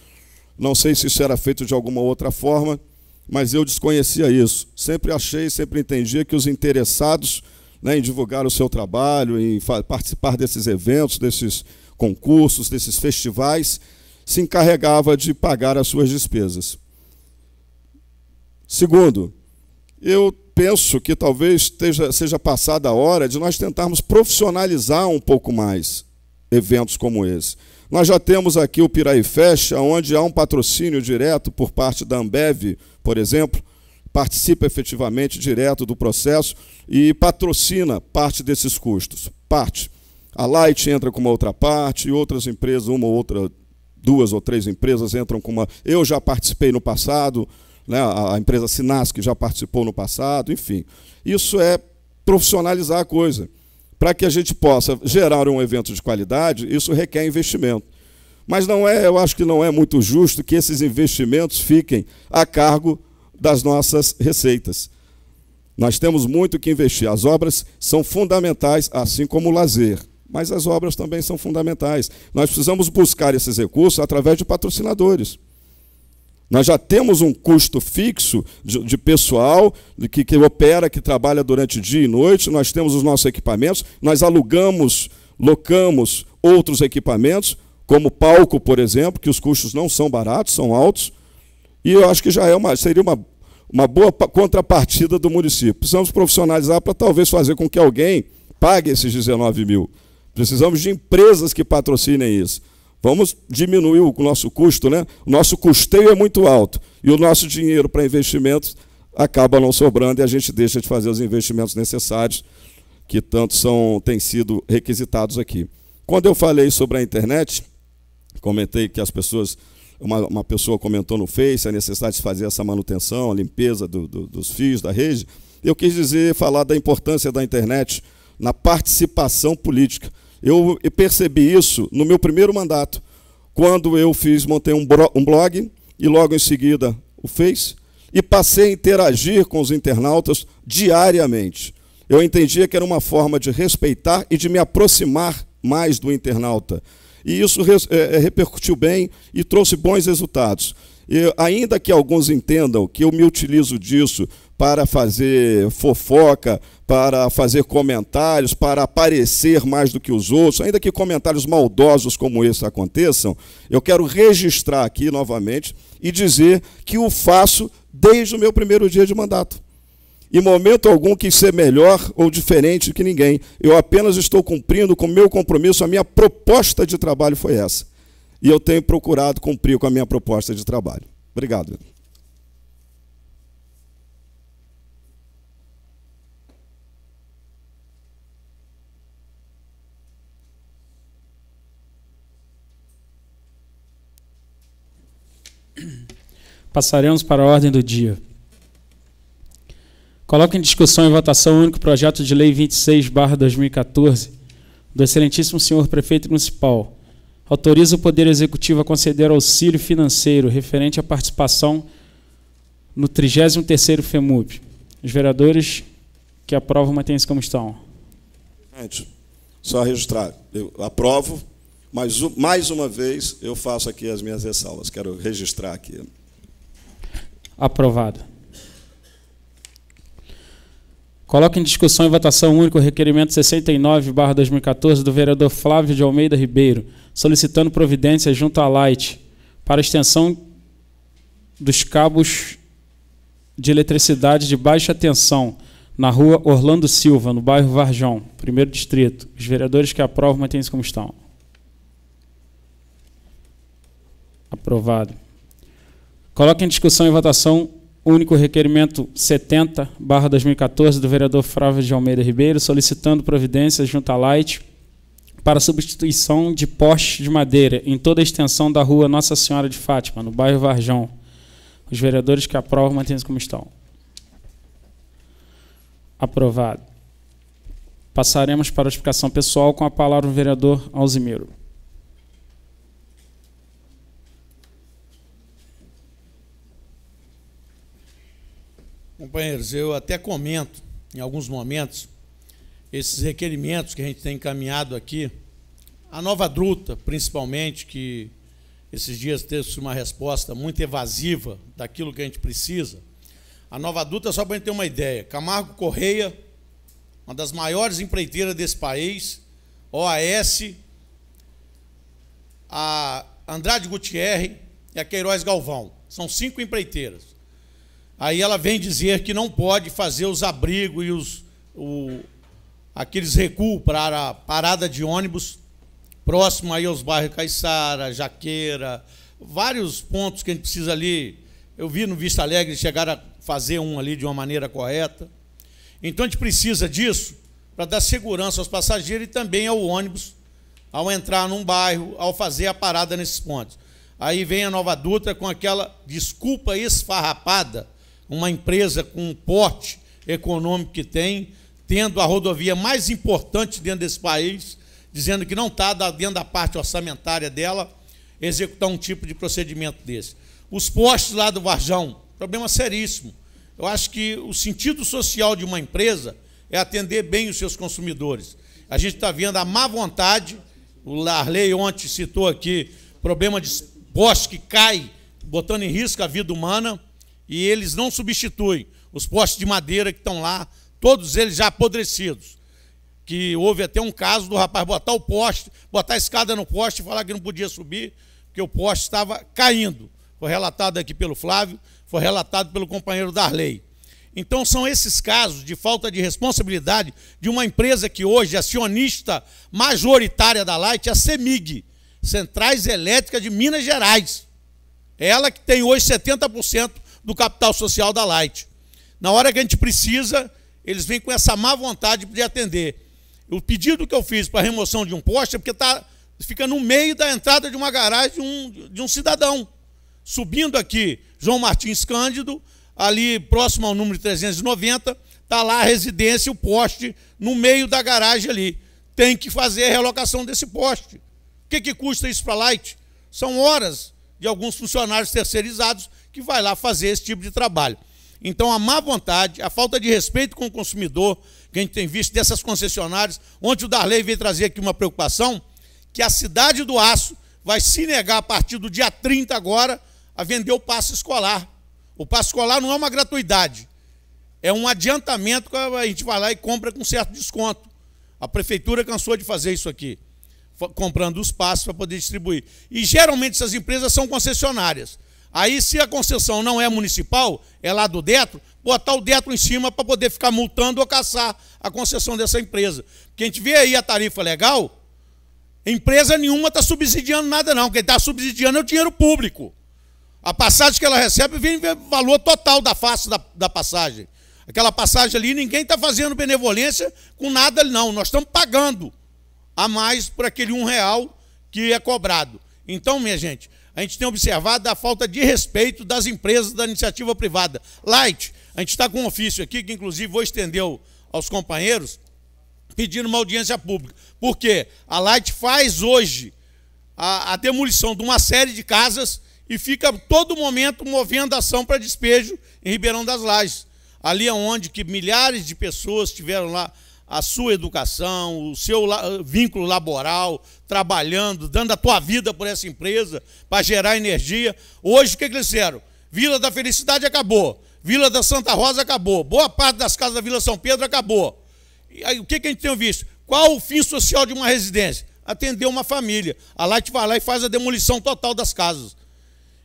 não sei se isso era feito de alguma outra forma, mas eu desconhecia isso. Sempre achei, sempre entendia que os interessados, né, em divulgar o seu trabalho, em participar desses eventos, desses concursos, desses festivais, se encarregava de pagar as suas despesas. Segundo, eu penso que talvez seja passada a hora de nós tentarmos profissionalizar um pouco mais eventos como esse. Nós já temos aqui o Piraí Fest, onde há um patrocínio direto por parte da Ambev, por exemplo, participa efetivamente direto do processo e patrocina parte desses custos. Parte. A Light entra com uma outra parte, e outras empresas, uma ou outra, 2 ou 3 empresas entram com uma... Eu já participei no passado, né, a empresa Sinasc já participou no passado, enfim. Isso é profissionalizar a coisa. Para que a gente possa gerar um evento de qualidade, isso requer investimento. Mas não é, eu acho que não é muito justo que esses investimentos fiquem a cargo das nossas receitas. Nós temos muito que investir. As obras são fundamentais, assim como o lazer. Mas as obras também são fundamentais. Nós precisamos buscar esses recursos através de patrocinadores. Nós já temos um custo fixo de pessoal que opera, que trabalha durante dia e noite, nós temos os nossos equipamentos, nós locamos outros equipamentos, como palco, por exemplo, que os custos não são baratos, são altos, e eu acho que já seria uma boa contrapartida do município. Precisamos profissionalizar para talvez fazer com que alguém pague esses 19 mil. Precisamos de empresas que patrocinem isso. Vamos diminuir o nosso custo, né? O nosso custeio é muito alto e o nosso dinheiro para investimentos acaba não sobrando e a gente deixa de fazer os investimentos necessários que tanto têm sido requisitados aqui. Quando eu falei sobre a internet, comentei que as pessoas, uma pessoa comentou no Face a necessidade de fazer essa manutenção, a limpeza dos fios da rede. Eu quis falar da importância da internet na participação política. Eu percebi isso no meu primeiro mandato, quando eu montei um blog e logo em seguida o Face, e passei a interagir com os internautas diariamente. Eu entendia que era uma forma de respeitar e de me aproximar mais do internauta. E isso repercutiu bem e trouxe bons resultados. E ainda que alguns entendam que eu me utilizo disso para fazer fofoca, para fazer comentários, para aparecer mais do que os outros, ainda que comentários maldosos como esse aconteçam, eu quero registrar aqui novamente e dizer que o faço desde o meu primeiro dia de mandato. Em momento algum quis ser melhor ou diferente que ninguém. Eu apenas estou cumprindo com o meu compromisso, a minha proposta de trabalho foi essa. E eu tenho procurado cumprir com a minha proposta de trabalho. Obrigado. Passaremos para a ordem do dia. Coloco em discussão e votação o único projeto de lei 26/2014 do excelentíssimo senhor prefeito municipal. Autoriza o Poder Executivo a conceder auxílio financeiro referente à participação no 33º FEMUP. Os vereadores que aprovam mantêm-se como estão. Gente, só registrar. Eu aprovo, mas mais uma vez eu faço aqui as minhas ressalvas. Quero registrar aqui. Aprovado. Coloco em discussão e votação único o requerimento 69/2014 do vereador Flávio de Almeida Ribeiro, solicitando providências junto à Light para a extensão dos cabos de eletricidade de baixa tensão na rua Orlando Silva, no bairro Varjão, 1º distrito. Os vereadores que aprovam mantêm-se como estão. Aprovado. Coloco em discussão e votação único requerimento 70/2014 do vereador Flávio de Almeida Ribeiro, solicitando providências junto à Light para substituição de postes de madeira em toda a extensão da rua Nossa Senhora de Fátima, no bairro Varjão. Os vereadores que aprovam mantêm-se como estão. Aprovado. Passaremos para a explicação pessoal com a palavra o vereador Alzimiro. Companheiros, eu até comento, em alguns momentos, esses requerimentos que a gente tem encaminhado aqui, a Nova Druta, principalmente, que esses dias teve uma resposta muito evasiva daquilo que a gente precisa. A Nova Druta, só para a gente ter uma ideia, Camargo Correia, uma das maiores empreiteiras desse país, OAS, a Andrade Gutierre e a Queiroz Galvão. São 5 empreiteiras. Aí ela vem dizer que não pode fazer os abrigos e aqueles recuos para a parada de ônibus próximo aí aos bairros Caiçara, Jaqueira, vários pontos que a gente precisa ali. Eu vi no Vista Alegre chegar a fazer um ali de uma maneira correta. Então a gente precisa disso para dar segurança aos passageiros e também ao ônibus, ao entrar num bairro, ao fazer a parada nesses pontos. Aí vem a Nova Dutra com aquela desculpa esfarrapada, uma empresa com um porte econômico que tem, tendo a rodovia mais importante dentro desse país, dizendo que não está dentro da parte orçamentária dela executar um tipo de procedimento desse. Os postes lá do Varjão, problema seríssimo. Eu acho que o sentido social de uma empresa é atender bem os seus consumidores. A gente está vendo a má vontade, o Larley ontem citou aqui, problema de poste que cai, botando em risco a vida humana, e eles não substituem os postes de madeira que estão lá, todos eles já apodrecidos. Que houve até um caso do rapaz botar o poste, botar a escada no poste e falar que não podia subir, porque o poste estava caindo. Foi relatado aqui pelo Flávio, foi relatado pelo companheiro Darley. Então são esses casos de falta de responsabilidade de uma empresa que hoje, acionista majoritária da Light, é a CEMIG, Centrais Elétricas de Minas Gerais. Ela que tem hoje 70% do capital social da Light. Na hora que a gente precisa, eles vêm com essa má vontade de atender. O pedido que eu fiz para a remoção de um poste é porque fica no meio da entrada de uma garagem de um cidadão. Subindo aqui, João Martins Cândido, ali próximo ao número 390, está lá a residência, o poste, no meio da garagem ali. Tem que fazer a relocação desse poste. O que custa isso para a Light? São horas de alguns funcionários terceirizados que vai lá fazer esse tipo de trabalho. Então, a má vontade, a falta de respeito com o consumidor, que a gente tem visto dessas concessionárias, ontem o Darley veio trazer aqui uma preocupação, que a Cidade do Aço vai se negar a partir do dia 30 agora a vender o passe escolar. O passe escolar não é uma gratuidade, é um adiantamento que a gente vai lá e compra com certo desconto. A prefeitura cansou de fazer isso aqui, comprando os passes para poder distribuir. E geralmente essas empresas são concessionárias. Aí, se a concessão não é municipal, é lá do Detro, botar o Detro em cima para poder ficar multando ou caçar a concessão dessa empresa. Porque a gente vê aí a tarifa legal, empresa nenhuma está subsidiando nada não, quem está subsidiando é o dinheiro público. A passagem que ela recebe vem valor total da face da passagem. Aquela passagem ali, ninguém está fazendo benevolência com nada não, nós estamos pagando a mais por aquele R$1 que é cobrado. Então, minha gente, a gente tem observado a falta de respeito das empresas da iniciativa privada. Light, a gente está com um ofício aqui, que inclusive vou estender aos companheiros, pedindo uma audiência pública. Por quê? A Light faz hoje a demolição de uma série de casas e fica todo momento movendo ação para despejo em Ribeirão das Lajes. Ali é onde que milhares de pessoas tiveram lá a sua educação, o seu vínculo laboral, trabalhando, dando a tua vida por essa empresa, para gerar energia. Hoje, o que eles fizeram? Vila da Felicidade acabou, Vila da Santa Rosa acabou, boa parte das casas da Vila São Pedro acabou. E aí, o que a gente tem visto? Qual o fim social de uma residência? Atender uma família. A Light vai lá e faz a demolição total das casas.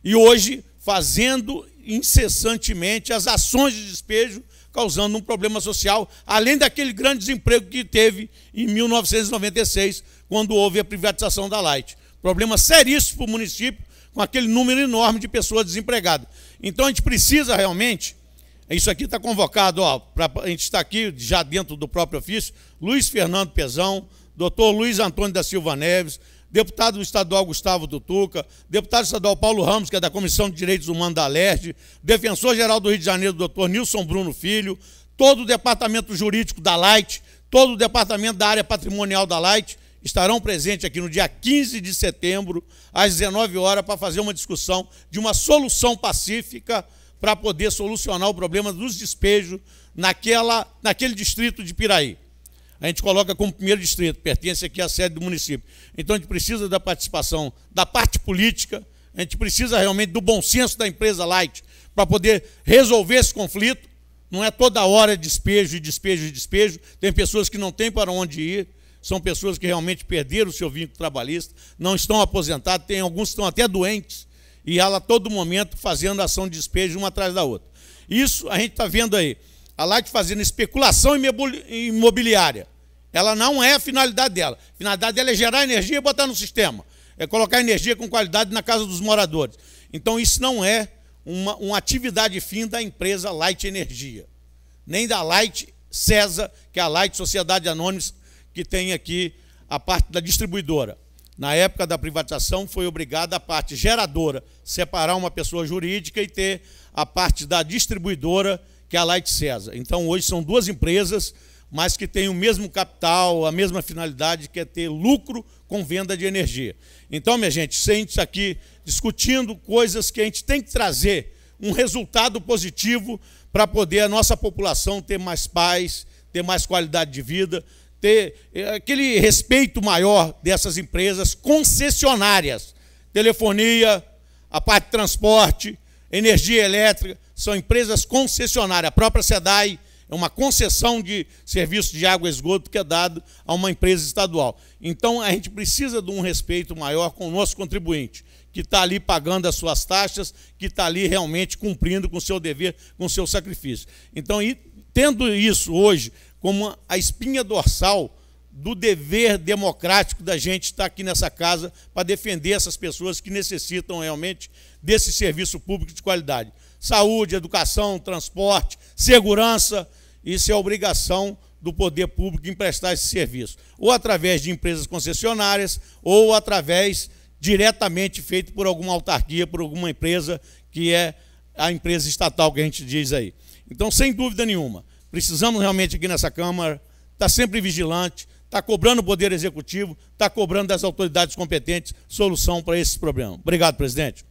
E hoje, fazendo incessantemente as ações de despejo, causando um problema social, além daquele grande desemprego que teve em 1996, quando houve a privatização da Light. Problema seríssimo para o município, com aquele número enorme de pessoas desempregadas. Então a gente precisa realmente, isso aqui está convocado, a gente está aqui já dentro do próprio ofício, Luiz Fernando Pezão, doutor Luiz Antônio da Silva Neves, deputado estadual Gustavo Tutuca, deputado estadual Paulo Ramos, que é da Comissão de Direitos Humanos da Alerj, defensor-geral do Rio de Janeiro, doutor Nilson Bruno Filho, todo o departamento jurídico da Light, todo o departamento da área patrimonial da Light, estarão presentes aqui no dia 15 de setembro, às 19 horas, para fazer uma discussão de uma solução pacífica para poder solucionar o problema dos despejos naquele distrito de Piraí. A gente coloca como primeiro distrito, pertence aqui à sede do município. Então a gente precisa da participação da parte política, a gente precisa realmente do bom senso da empresa Light para poder resolver esse conflito. Não é toda hora despejo e despejo e despejo, tem pessoas que não têm para onde ir, são pessoas que realmente perderam o seu vínculo trabalhista, não estão aposentados, tem alguns que estão até doentes, e ela a todo momento fazendo ação de despejo uma atrás da outra. Isso a gente está vendo aí, a Light fazendo especulação imobiliária Ela não é a finalidade dela. A finalidade dela é gerar energia e botar no sistema. É colocar energia com qualidade na casa dos moradores. Então, isso não é uma atividade fim da empresa Light Energia. Nem da Light Cesa, que é a Light Sociedade Anônima, que tem aqui a parte da distribuidora. Na época da privatização, foi obrigada a parte geradora separar uma pessoa jurídica e ter a parte da distribuidora, que é a Light Cesa. Então, hoje são duas empresas, mas que têm o mesmo capital, a mesma finalidade, que é ter lucro com venda de energia. Então, minha gente, a gente está aqui discutindo coisas que a gente tem que trazer um resultado positivo para poder a nossa população ter mais paz, ter mais qualidade de vida, ter aquele respeito maior dessas empresas concessionárias. Telefonia, a parte de transporte, energia elétrica, são empresas concessionárias. A própria SEDAI é uma concessão de serviço de água e esgoto que é dado a uma empresa estadual. Então, a gente precisa de um respeito maior com o nosso contribuinte, que está ali pagando as suas taxas, que está ali realmente cumprindo com o seu dever, com o seu sacrifício. Então, tendo isso hoje como a espinha dorsal do dever democrático da gente estar aqui nessa casa para defender essas pessoas que necessitam realmente desse serviço público de qualidade. Saúde, educação, transporte, segurança, isso é obrigação do poder público emprestar esse serviço. Ou através de empresas concessionárias, ou através diretamente feito por alguma autarquia, por alguma empresa, que é a empresa estatal que a gente diz aí. Então, sem dúvida nenhuma, precisamos realmente aqui nessa Câmara estar sempre vigilante, estar cobrando o Poder Executivo, estar cobrando das autoridades competentes solução para esses problemas. Obrigado, presidente.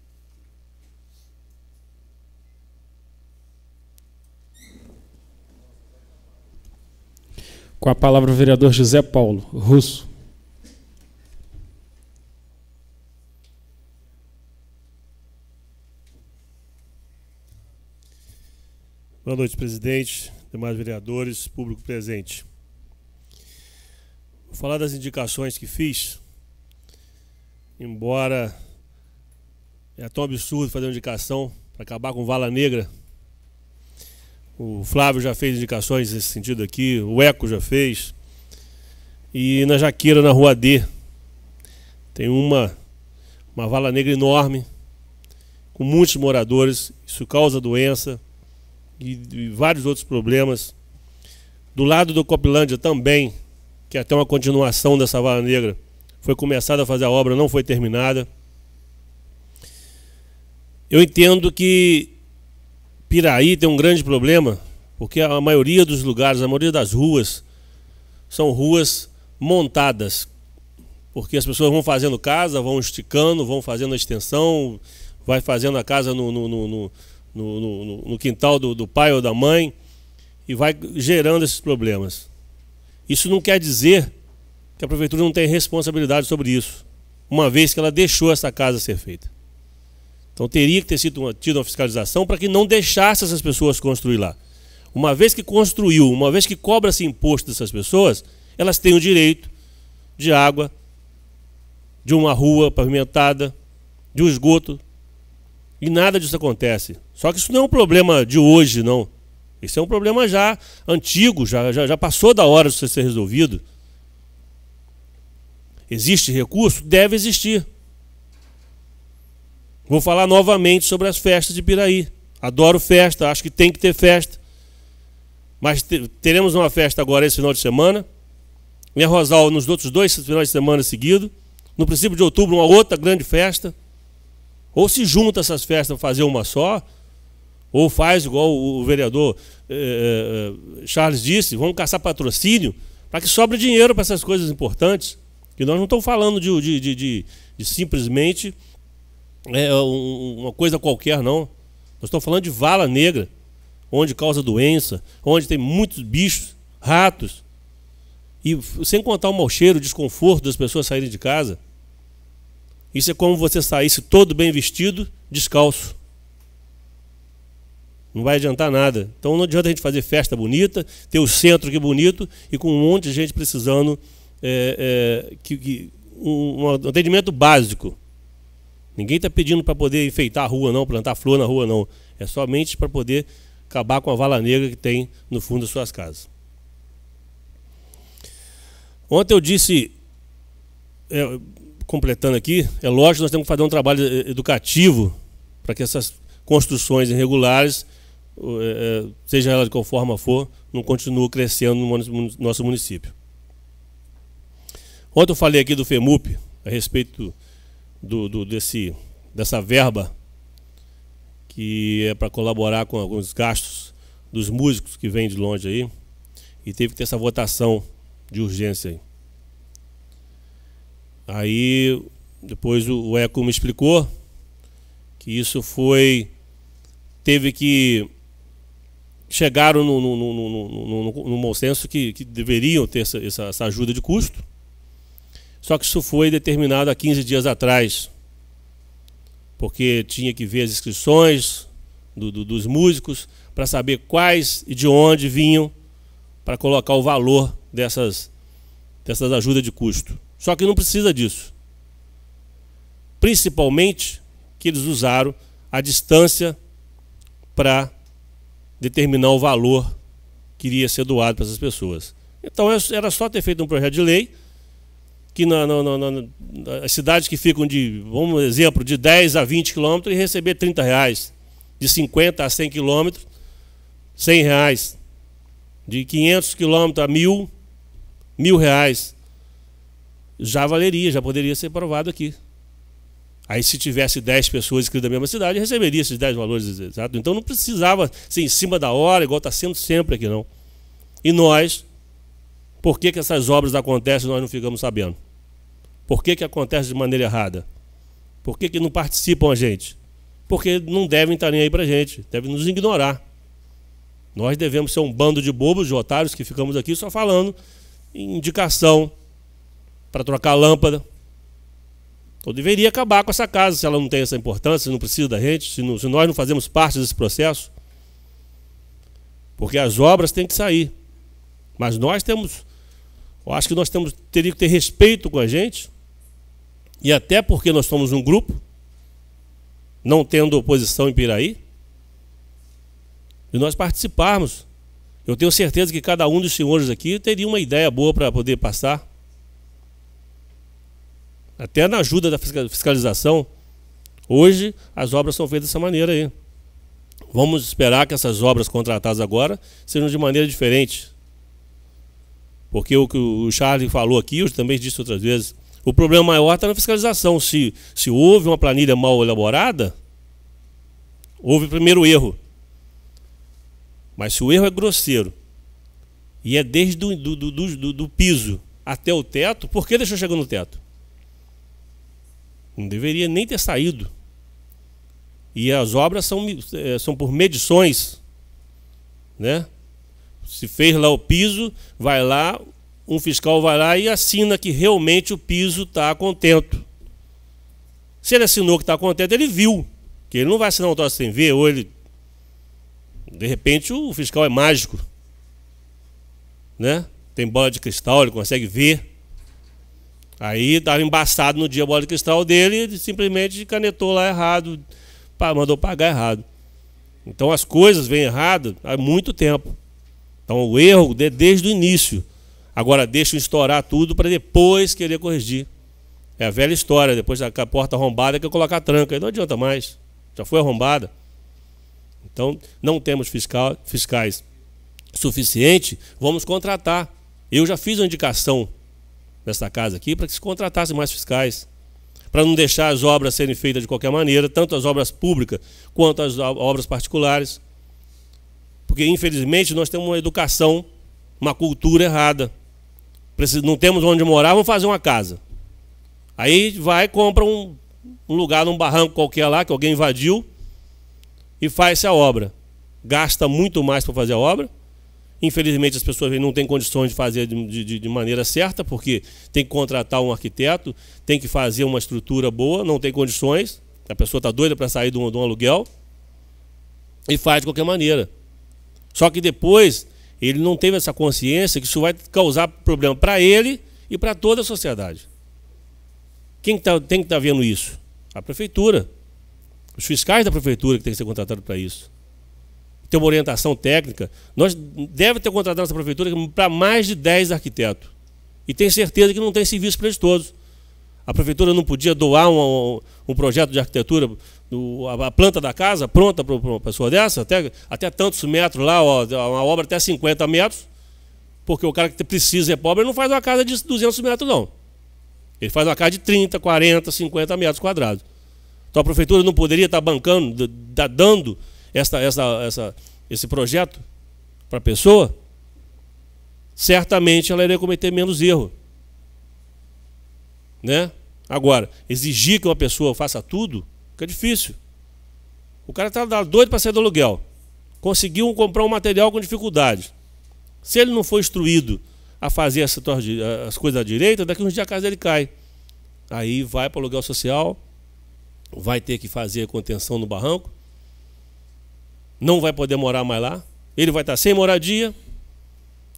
Com a palavra o vereador José Paulo Russo. Boa noite, presidente, demais vereadores, público presente. Vou falar das indicações que fiz, embora é tão absurdo fazer uma indicação para acabar com Vala Negra. O Flávio já fez indicações nesse sentido aqui, o Eco já fez. E na Jaqueira, na Rua D, tem uma Vala Negra enorme, com muitos moradores, isso causa doença e vários outros problemas. Do lado do Copilândia também, que é até uma continuação dessa Vala Negra, foi começada a fazer a obra, não foi terminada. Eu entendo que Piraí tem um grande problema, porque a maioria dos lugares, a maioria das ruas, são ruas montadas, porque as pessoas vão fazendo casa, vão esticando, vão fazendo a extensão, vai fazendo a casa no quintal do pai ou da mãe, e vai gerando esses problemas. Isso não quer dizer que a prefeitura não tem responsabilidade sobre isso, uma vez que ela deixou essa casa ser feita. Então teria que ter tido uma fiscalização para que não deixasse essas pessoas construir lá. Uma vez que construiu, uma vez que cobra-se imposto dessas pessoas, elas têm o direito de água, de uma rua pavimentada, de um esgoto, e nada disso acontece. Só que isso não é um problema de hoje, não. Isso é um problema já antigo, já passou da hora de ser resolvido. Existe recurso? Deve existir. Vou falar novamente sobre as festas de Piraí. Adoro festa, acho que tem que ter festa. Mas teremos uma festa agora esse final de semana. Em Arrozal, nos outros 2 finais de semana seguidos. No princípio de outubro, uma outra grande festa. Ou se junta essas festas para fazer uma só, ou faz igual o vereador Charles disse, vamos caçar patrocínio, para que sobre dinheiro para essas coisas importantes. Que nós não estamos falando de simplesmente uma coisa qualquer, não. Nós estamos falando de Vala Negra, onde causa doença, onde tem muitos bichos, ratos, e sem contar o mau cheiro, o desconforto das pessoas saírem de casa. Isso é como você saísse todo bem vestido, descalço. Não vai adiantar nada. Então não adianta a gente fazer festa bonita, ter o centro aqui bonito e com um monte de gente precisando um atendimento básico. Ninguém está pedindo para poder enfeitar a rua, não, plantar flor na rua, não. É somente para poder acabar com a Vala Negra que tem no fundo das suas casas. Ontem eu disse, completando aqui, é lógico que nós temos que fazer um trabalho educativo para que essas construções irregulares, seja ela de qual forma for, não continuem crescendo no nosso município. Ontem eu falei aqui do FEMUP, a respeito dessa verba que é para colaborar com alguns gastos dos músicos que vêm de longe aí, e teve que ter essa votação de urgência aí. Aí depois o ECO me explicou que isso teve que chegaram no bom senso que deveriam ter essa ajuda de custo, só que isso foi determinado há 15 dias atrás, porque tinha que ver as inscrições dos músicos para saber quais e de onde vinham para colocar o valor dessas ajudas de custo. Só que não precisa disso. Principalmente que eles usaram a distância para determinar o valor que iria ser doado para essas pessoas. Então era só ter feito um projeto de lei que as cidades que ficam vamos exemplo, de 10 a 20 quilômetros e receber R$30, de 50 a 100 quilômetros, R$100, de 500 quilômetros a R$1.000, já valeria, já poderia ser aprovado aqui. Aí se tivesse 10 pessoas inscritas na mesma cidade, receberia esses 10 valores exatos. Então não precisava ser em cima da hora, igual está sendo sempre aqui não. E nós, por que essas obras acontecem e nós não ficamos sabendo? Por que acontece de maneira errada? Por que não participam a gente? Porque não devem estar nem aí para a gente, devem nos ignorar. Nós devemos ser um bando de bobos, de otários, que ficamos aqui só falando em indicação para trocar lâmpada. Então deveria acabar com essa casa, se ela não tem essa importância, se não precisa da gente, se nós não fazemos parte desse processo. Porque as obras têm que sair. Mas nós temos, eu acho que nós teríamos que ter respeito com a gente, e até porque nós somos um grupo, não tendo oposição em Piraí, e nós participarmos. Eu tenho certeza que cada um dos senhores aqui teria uma ideia boa para poder passar. Até na ajuda da fiscalização, hoje as obras são feitas dessa maneira aí. Vamos esperar que essas obras contratadas agora sejam de maneira diferente. Porque o que o Charles falou aqui, eu também disse outras vezes, o problema maior está na fiscalização. Se houve uma planilha mal elaborada, houve primeiro erro. Mas se o erro é grosseiro e é desde do piso até o teto, por que deixou chegar no teto? Não deveria nem ter saído. E as obras são por medições, né? Se fez lá o piso, vai lá, um fiscal vai lá e assina que realmente o piso está contento. Se ele assinou que está contento, ele viu. Que ele não vai assinar um troço sem ver, ou ele... De repente o fiscal é mágico, né? Tem bola de cristal, ele consegue ver. Aí estava embaçado no dia a bola de cristal dele, ele simplesmente canetou lá errado, mandou pagar errado. Então as coisas vêm erradas há muito tempo. Então o erro desde o início. Agora deixa estourar tudo para depois querer corrigir. É a velha história, depois da porta arrombada que eu colocar a tranca. Aí não adianta mais, já foi arrombada. Então não temos fiscais suficiente, vamos contratar. Eu já fiz uma indicação nessa casa aqui para que se contratassem mais fiscais, para não deixar as obras serem feitas de qualquer maneira, tanto as obras públicas quanto as obras particulares. Porque infelizmente nós temos uma educação, uma cultura errada. Não temos onde morar, vamos fazer uma casa. Aí vai, compra um lugar num barranco qualquer lá, que alguém invadiu, e faz a obra. Gasta muito mais para fazer a obra. Infelizmente as pessoas não têm condições de fazer de maneira certa, porque tem que contratar um arquiteto, tem que fazer uma estrutura boa, não tem condições, a pessoa está doida para sair de um aluguel, e faz de qualquer maneira. Só que depois ele não teve essa consciência que isso vai causar problema para ele e para toda a sociedade. Quem tem que estar vendo isso? A prefeitura. Os fiscais da prefeitura que tem que ser contratados para isso. Tem uma orientação técnica. Nós devemos ter contratado essa prefeitura para mais de 10 arquitetos E tem certeza que não tem serviço para eles todos. A prefeitura não podia doar um projeto de arquitetura, a planta da casa pronta para uma pessoa dessa, até tantos metros lá, ó, uma obra até 50 metros, porque o cara que precisa é pobre, ele não faz uma casa de 200 metros, não. Ele faz uma casa de 30, 40, 50 metros quadrados. Então a prefeitura não poderia estar bancando, dando esse projeto para a pessoa? Certamente ela iria cometer menos erro. Né? Agora, exigir que uma pessoa faça tudo, fica difícil. O cara está doido para sair do aluguel. Conseguiu comprar um material com dificuldade. Se ele não for instruído a fazer as coisas à direita, daqui uns dias a casa dele cai. Aí vai para o aluguel social, vai ter que fazer a contenção no barranco, não vai poder morar mais lá, ele vai estar sem moradia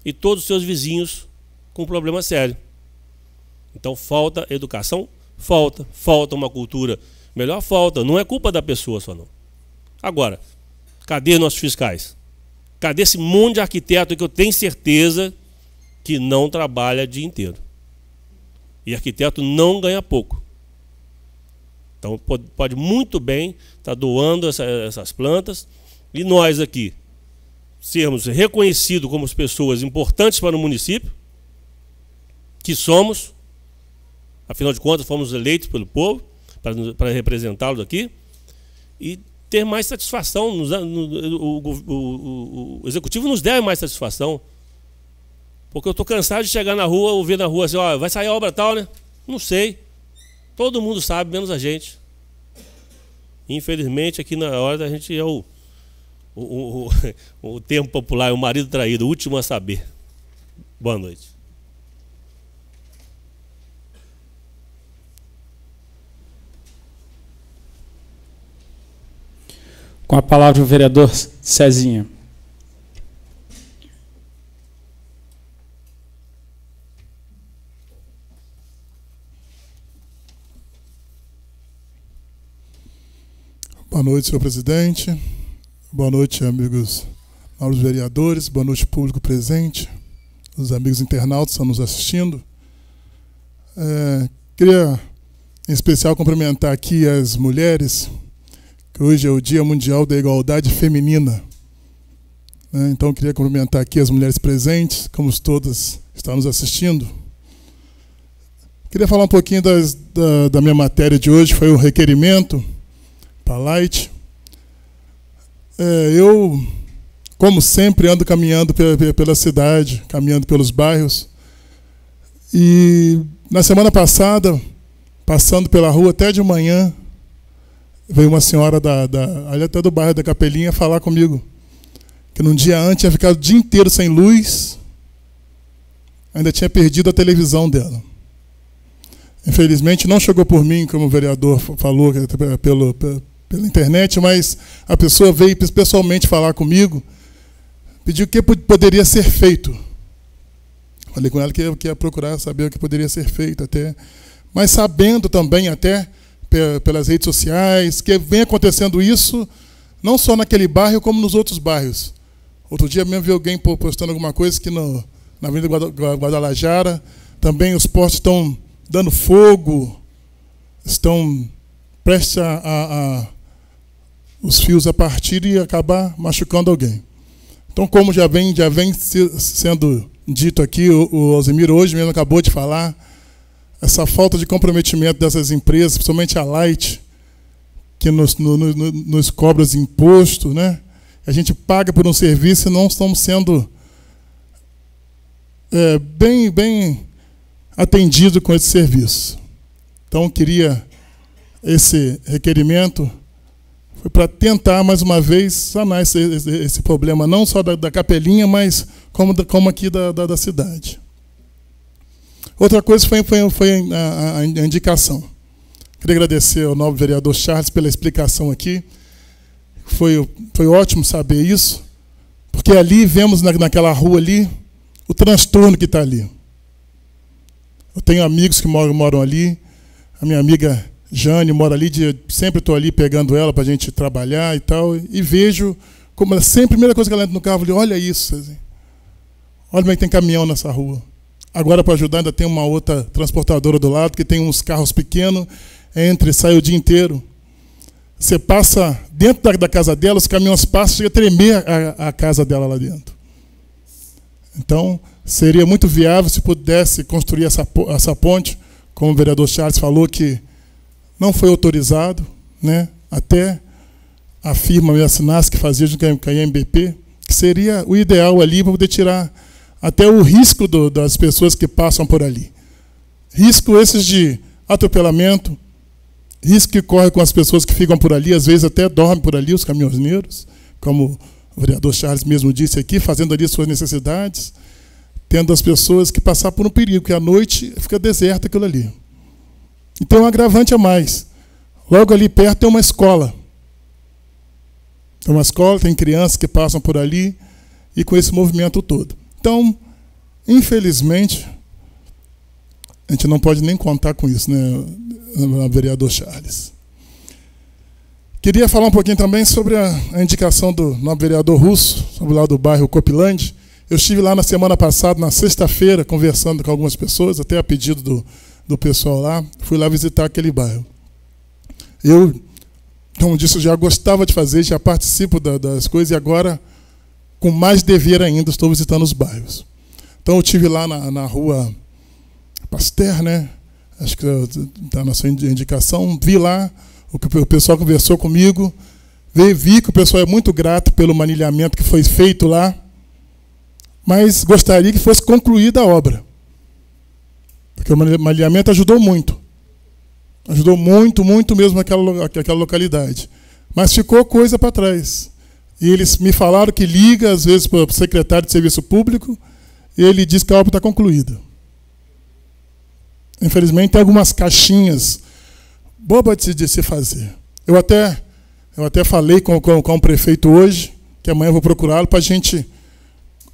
e todos os seus vizinhos com problema sério. Então falta educação, falta uma cultura melhor, falta. Não é culpa da pessoa só não. Agora, cadê nossos fiscais? Cadê esse monte de arquiteto que eu tenho certeza que não trabalha o dia inteiro? E arquiteto não ganha pouco. Então pode muito bem estar doando essas plantas e nós aqui sermos reconhecidos como pessoas importantes para o município, que somos. Afinal de contas, fomos eleitos pelo povo para representá-los aqui e ter mais satisfação. O executivo nos deve mais satisfação. Porque eu estou cansado de chegar na rua, ouvir na rua assim, ó, vai sair a obra tal, né? Não sei. Todo mundo sabe, menos a gente. Infelizmente, aqui na hora da gente é o termo popular, é o marido traído, o último a saber. Boa noite. Com a palavra o vereador Cezinha. Boa noite, senhor presidente. Boa noite, amigos aos vereadores. Boa noite, público presente. Os amigos internautas que estão nos assistindo. Queria, em especial, cumprimentar aqui as mulheres, que hoje é o Dia Mundial da Igualdade Feminina. Então, queria cumprimentar aqui as mulheres presentes, como todas estão nos assistindo. Queria falar um pouquinho da minha matéria de hoje, foi o requerimento para a Light. Eu, como sempre, ando caminhando pela cidade, caminhando pelos bairros. E na semana passada, passando pela rua até de manhã, veio uma senhora ali até do bairro da Capelinha falar comigo que num dia antes tinha ficado o dia inteiro sem luz, ainda tinha perdido a televisão dela. Infelizmente não chegou por mim, como o vereador falou, pela internet, mas a pessoa veio pessoalmente falar comigo, pediu o que poderia ser feito. Falei com ela que eu ia procurar saber o que poderia ser feito, até, mas sabendo também até pelas redes sociais que vem acontecendo isso não só naquele bairro como nos outros bairros. Outro dia mesmo vi alguém postando alguma coisa que na Avenida Guadalajara também os postes estão dando fogo, estão prestes os fios a partir e acabar machucando alguém. Então, como já vem sendo dito aqui, o Alzemiro hoje mesmo acabou de falar, essa falta de comprometimento dessas empresas, principalmente a Light, que nos cobra os impostos, né? A gente paga por um serviço e não estamos sendo bem atendidos com esse serviço. Então, queria esse requerimento foi para tentar, mais uma vez, sanar esse problema, não só da Capelinha, mas como aqui da cidade. Outra coisa foi a indicação. Queria agradecer ao novo vereador Charles pela explicação aqui. Foi ótimo saber isso, porque ali vemos naquela rua ali o transtorno que está ali. Eu tenho amigos que moram ali, a minha amiga Jane mora ali, sempre estou ali pegando ela para a gente trabalhar e tal, e vejo como sempre a primeira coisa que ela entra no carro, eu olha isso, assim, olha como é que tem caminhão nessa rua. Agora, para ajudar, ainda tem uma outra transportadora do lado, que tem uns carros pequenos, entra e sai o dia inteiro. Você passa dentro da casa dela, os caminhões passam, chega a tremer a casa dela lá dentro. Então, seria muito viável se pudesse construir essa ponte, como o vereador Charles falou, que não foi autorizado, né? Até a firma assinasse que fazia com a IMBP, que seria o ideal ali para poder tirar até o risco das pessoas que passam por ali. Risco esses de atropelamento, risco que corre com as pessoas que ficam por ali, às vezes até dormem por ali, os caminhoneiros, como o vereador Charles mesmo disse aqui, fazendo ali suas necessidades, tendo as pessoas que passar por um perigo, porque à noite fica deserto aquilo ali. Então, um agravante a mais. Logo ali perto tem uma escola. Tem uma escola, tem crianças que passam por ali, e com esse movimento todo. Então, infelizmente, a gente não pode nem contar com isso, né, vereador Charles. Queria falar um pouquinho também sobre a indicação do novo vereador Russo, sobre lá do bairro Copilândia. Eu estive lá na semana passada, na sexta-feira, conversando com algumas pessoas, até a pedido do pessoal lá, fui lá visitar aquele bairro. Eu, como disse, já gostava de fazer, já participo das coisas, e agora, com mais dever ainda, estou visitando os bairros. Então, eu estive lá na rua Pasteur, né? Acho que está na sua indicação. Vi lá, o pessoal conversou comigo, vi que o pessoal é muito grato pelo manilhamento que foi feito lá, mas gostaria que fosse concluída a obra. Porque o manilhamento ajudou muito. Ajudou muito, muito mesmo aquela localidade. Mas ficou coisa para trás. E eles me falaram que liga, às vezes, para o secretário de Serviço Público, e ele diz que a obra está concluída. Infelizmente, tem algumas caixinhas bobas de se fazer. Eu até falei com o prefeito hoje, que amanhã eu vou procurá-lo para a gente...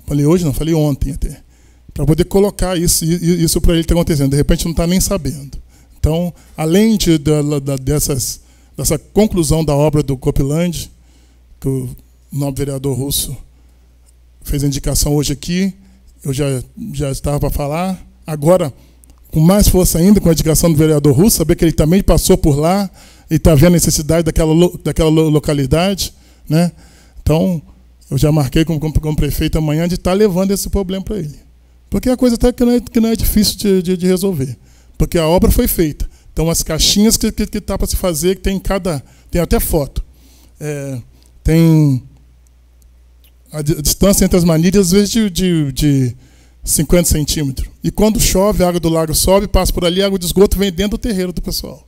Falei hoje, não, falei ontem até. Para poder colocar isso para ele estar acontecendo. De repente, não está nem sabendo. Então, além dessa conclusão da obra do Copilândia, que o novo vereador Russo fez a indicação hoje aqui, eu já estava para falar. Agora, com mais força ainda, com a indicação do vereador Russo, saber que ele também passou por lá e está vendo a necessidade daquela localidade, né? Então, eu já marquei como prefeito amanhã de estar levando esse problema para ele. Porque a coisa até que não é difícil de resolver. Porque a obra foi feita. Então, as caixinhas que está para se fazer, que tem até foto. Tem a distância entre as manilhas, às vezes, de 50 centímetros. E quando chove, a água do lago sobe, passa por ali, a água de esgoto vem dentro do terreiro do pessoal.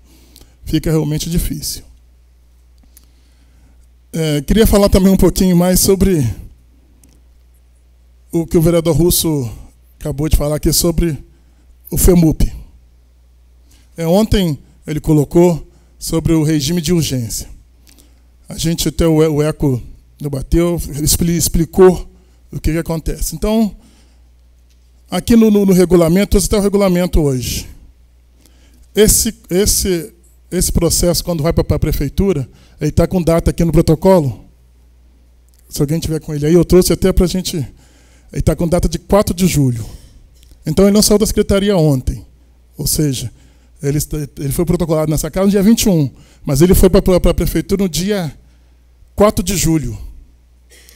Fica realmente difícil. Queria falar também um pouquinho mais sobre o que o vereador Russo acabou de falar aqui sobre o FEMUP. Ontem ele colocou sobre o regime de urgência. A gente até o ECO debateu, explicou o que acontece. Então, aqui no regulamento, esse é o regulamento hoje. Esse processo, quando vai para a prefeitura, ele está com data aqui no protocolo. Se alguém tiver com ele aí, eu trouxe até para a gente... Ele está com data de 4 de julho. Então, ele não saiu da secretaria ontem. Ou seja, ele foi protocolado nessa casa no dia 21, mas ele foi para a prefeitura no dia 4 de julho.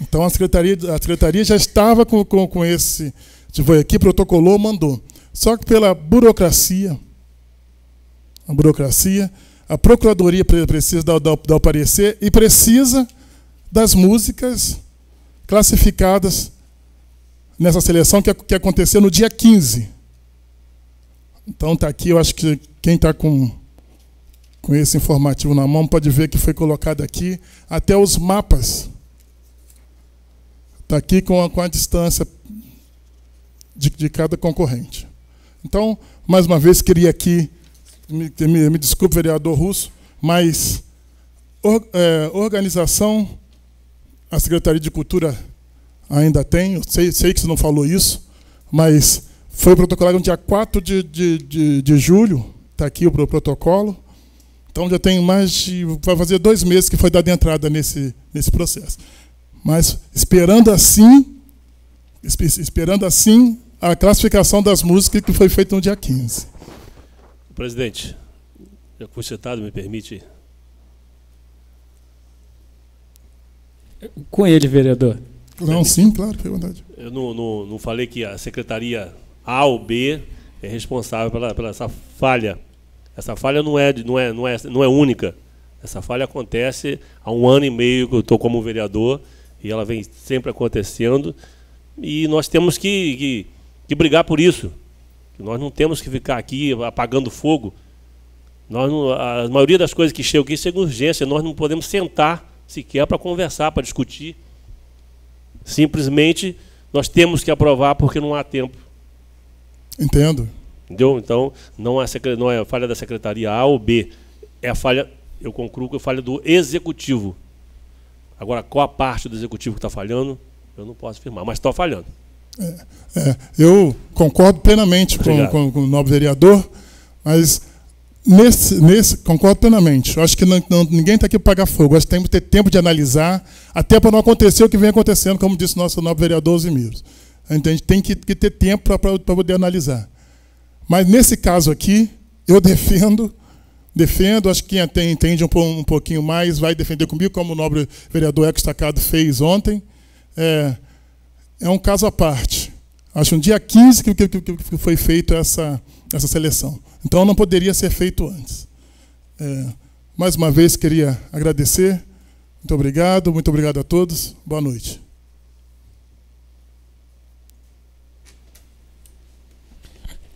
Então, a secretaria já estava com esse... Foi aqui, protocolou, mandou. Só que pela burocracia, a Procuradoria precisa dar o parecer e precisa das músicas classificadas nessa seleção que aconteceu no dia 15. Então está aqui, eu acho que quem está com esse informativo na mão pode ver que foi colocado aqui até os mapas. Está aqui com a distância de cada concorrente. Então, mais uma vez, queria aqui, me desculpe, vereador Russo, mas organização, a Secretaria de Cultura ainda tem, eu sei que você não falou isso, mas foi protocolado no dia 4 de julho, está aqui o protocolo, então já tem vai fazer 2 meses que foi dada entrada nesse processo. Mas esperando assim a classificação das músicas que foi feita no dia 15. Presidente, já foi citado, me permite? Com ele, vereador. Não, sim, claro, foi verdade. Eu não falei que a secretaria A ou B é responsável pela essa falha. Essa falha não é única. Essa falha acontece há 1 ano e meio que eu estou como vereador e ela vem sempre acontecendo. E nós temos que brigar por isso. Nós não temos que ficar aqui apagando fogo. A maioria das coisas que chegam aqui chegam em urgência. Nós não podemos sentar sequer para conversar, para discutir. Simplesmente nós temos que aprovar porque não há tempo. Entendo. Entendeu? Então, não é a falha da secretaria A ou B. É a falha, eu concluo que é a falha do executivo. Agora, qual a parte do executivo que está falhando, eu não posso afirmar, mas está falhando. Eu concordo plenamente com o nobre vereador, mas concordo plenamente. Eu acho que ninguém está aqui para pagar fogo. Eu acho que temos que ter tempo de analisar, até para não acontecer o que vem acontecendo, como disse o nosso nobre vereador Osimiro. A gente tem que ter tempo para poder analisar. Mas nesse caso aqui, eu defendo, acho que quem entende um pouquinho mais vai defender comigo, como o nobre vereador Eco Estacado fez ontem. É um caso à parte. Acho um dia 15 que foi feita essa seleção. Então não poderia ser feito antes. Mais uma vez queria agradecer. Muito obrigado a todos. Boa noite.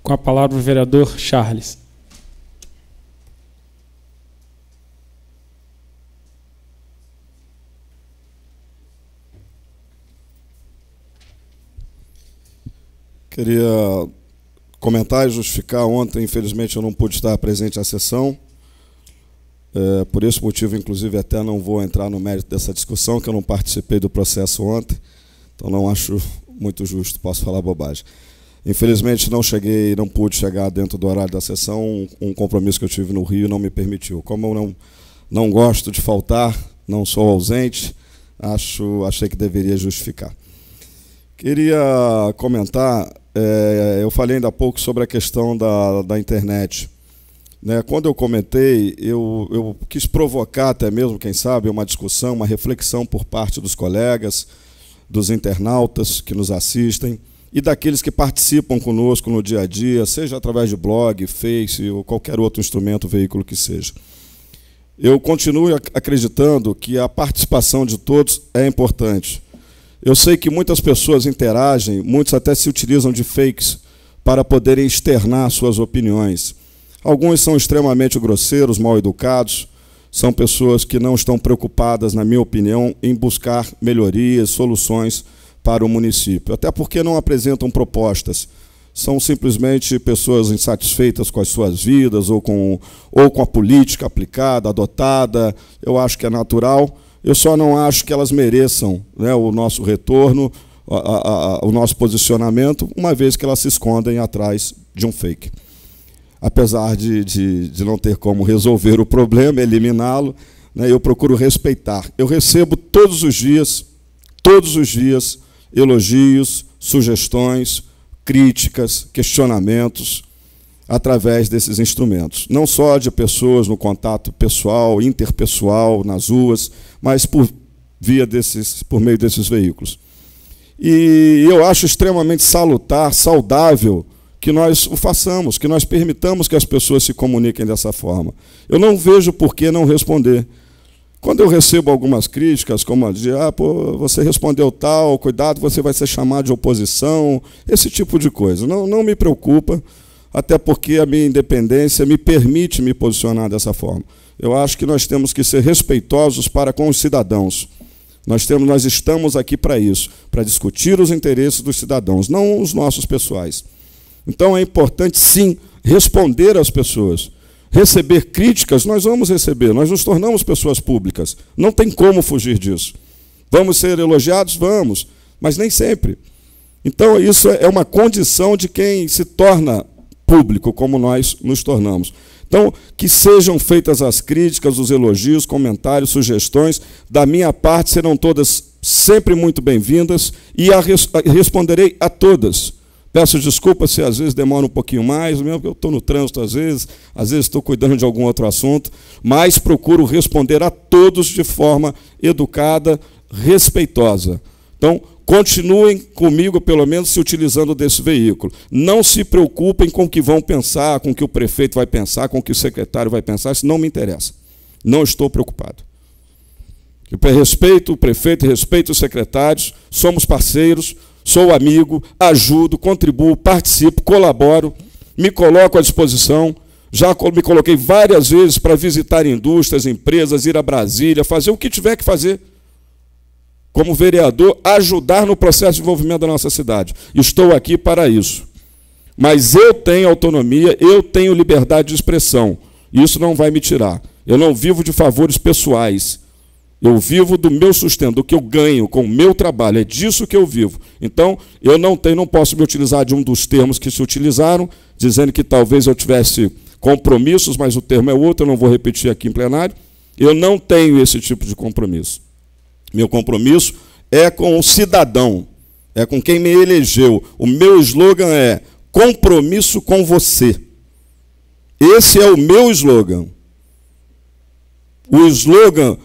Com a palavra o vereador Charles. Queria comentar e justificar. Ontem, infelizmente, eu não pude estar presente à sessão. Por esse motivo, inclusive, até não vou entrar no mérito dessa discussão, que eu não participei do processo ontem. Então, não acho muito justo, posso falar bobagem. Infelizmente, não pude chegar dentro do horário da sessão. Um compromisso que eu tive no Rio não me permitiu. Como eu não gosto de faltar, não sou ausente, achei que deveria justificar. Queria comentar, eu falei ainda há pouco sobre a questão da internet. Quando eu comentei, eu quis provocar até mesmo, quem sabe, uma discussão, uma reflexão por parte dos colegas, dos internautas que nos assistem e daqueles que participam conosco no dia a dia, seja através de blog, Face ou qualquer outro instrumento, veículo que seja. Eu continuo acreditando que a participação de todos é importante. Eu sei que muitas pessoas interagem, muitos até se utilizam de fakes para poderem externar suas opiniões. Alguns são extremamente grosseiros, mal educados, são pessoas que não estão preocupadas, na minha opinião, em buscar melhorias, soluções para o município, até porque não apresentam propostas. São simplesmente pessoas insatisfeitas com as suas vidas ou com a política aplicada, adotada. Eu acho que é natural. Eu só não acho que elas mereçam, o nosso retorno, o nosso posicionamento, uma vez que elas se escondem atrás de um fake. Apesar de não ter como resolver o problema, eliminá-lo, eu procuro respeitar. Eu recebo todos os dias, elogios, sugestões, críticas, questionamentos, através desses instrumentos. Não só de pessoas no contato pessoal, interpessoal, nas ruas, mas por meio desses veículos. E eu acho extremamente salutar, saudável, que nós o façamos, que nós permitamos que as pessoas se comuniquem dessa forma. Eu não vejo por que não responder. Quando eu recebo algumas críticas, como a de, você respondeu tal, cuidado, você vai ser chamado de oposição, esse tipo de coisa. Não me preocupa, até porque a minha independência me permite me posicionar dessa forma. Eu acho que nós temos que ser respeitosos para com os cidadãos. Nós estamos aqui para isso, para discutir os interesses dos cidadãos, não os nossos pessoais. Então é importante, sim, responder às pessoas. Receber críticas, nós vamos receber, nós nos tornamos pessoas públicas, não tem como fugir disso. Vamos ser elogiados? Vamos, mas nem sempre. Então isso é uma condição de quem se torna público, como nós nos tornamos. Então, que sejam feitas as críticas, os elogios, comentários, sugestões, da minha parte serão todas sempre muito bem-vindas e responderei a todas. Peço desculpas se às vezes demora um pouquinho mais, mesmo que eu estou no trânsito às vezes estou cuidando de algum outro assunto, mas procuro responder a todos de forma educada, respeitosa. Então, continuem comigo, pelo menos, se utilizando desse veículo. Não se preocupem com o que vão pensar, com o que o prefeito vai pensar, com o que o secretário vai pensar, isso não me interessa. Não estou preocupado. Eu respeito o prefeito, respeito os secretários, somos parceiros, sou amigo, ajudo, contribuo, participo, colaboro, me coloco à disposição. Já me coloquei várias vezes para visitar indústrias, empresas, ir a Brasília, fazer o que tiver que fazer. Como vereador, ajudar no processo de desenvolvimento da nossa cidade. Estou aqui para isso. Mas eu tenho autonomia, eu tenho liberdade de expressão. Isso não vai me tirar. Eu não vivo de favores pessoais. Eu vivo do meu sustento, do que eu ganho com o meu trabalho. É disso que eu vivo. Então, eu não posso me utilizar de um dos termos que se utilizaram, dizendo que talvez eu tivesse compromissos, mas o termo é outro, eu não vou repetir aqui em plenário. Eu não tenho esse tipo de compromisso. Meu compromisso é com o cidadão, é com quem me elegeu. O meu slogan é compromisso com você. Esse é o meu slogan. O slogan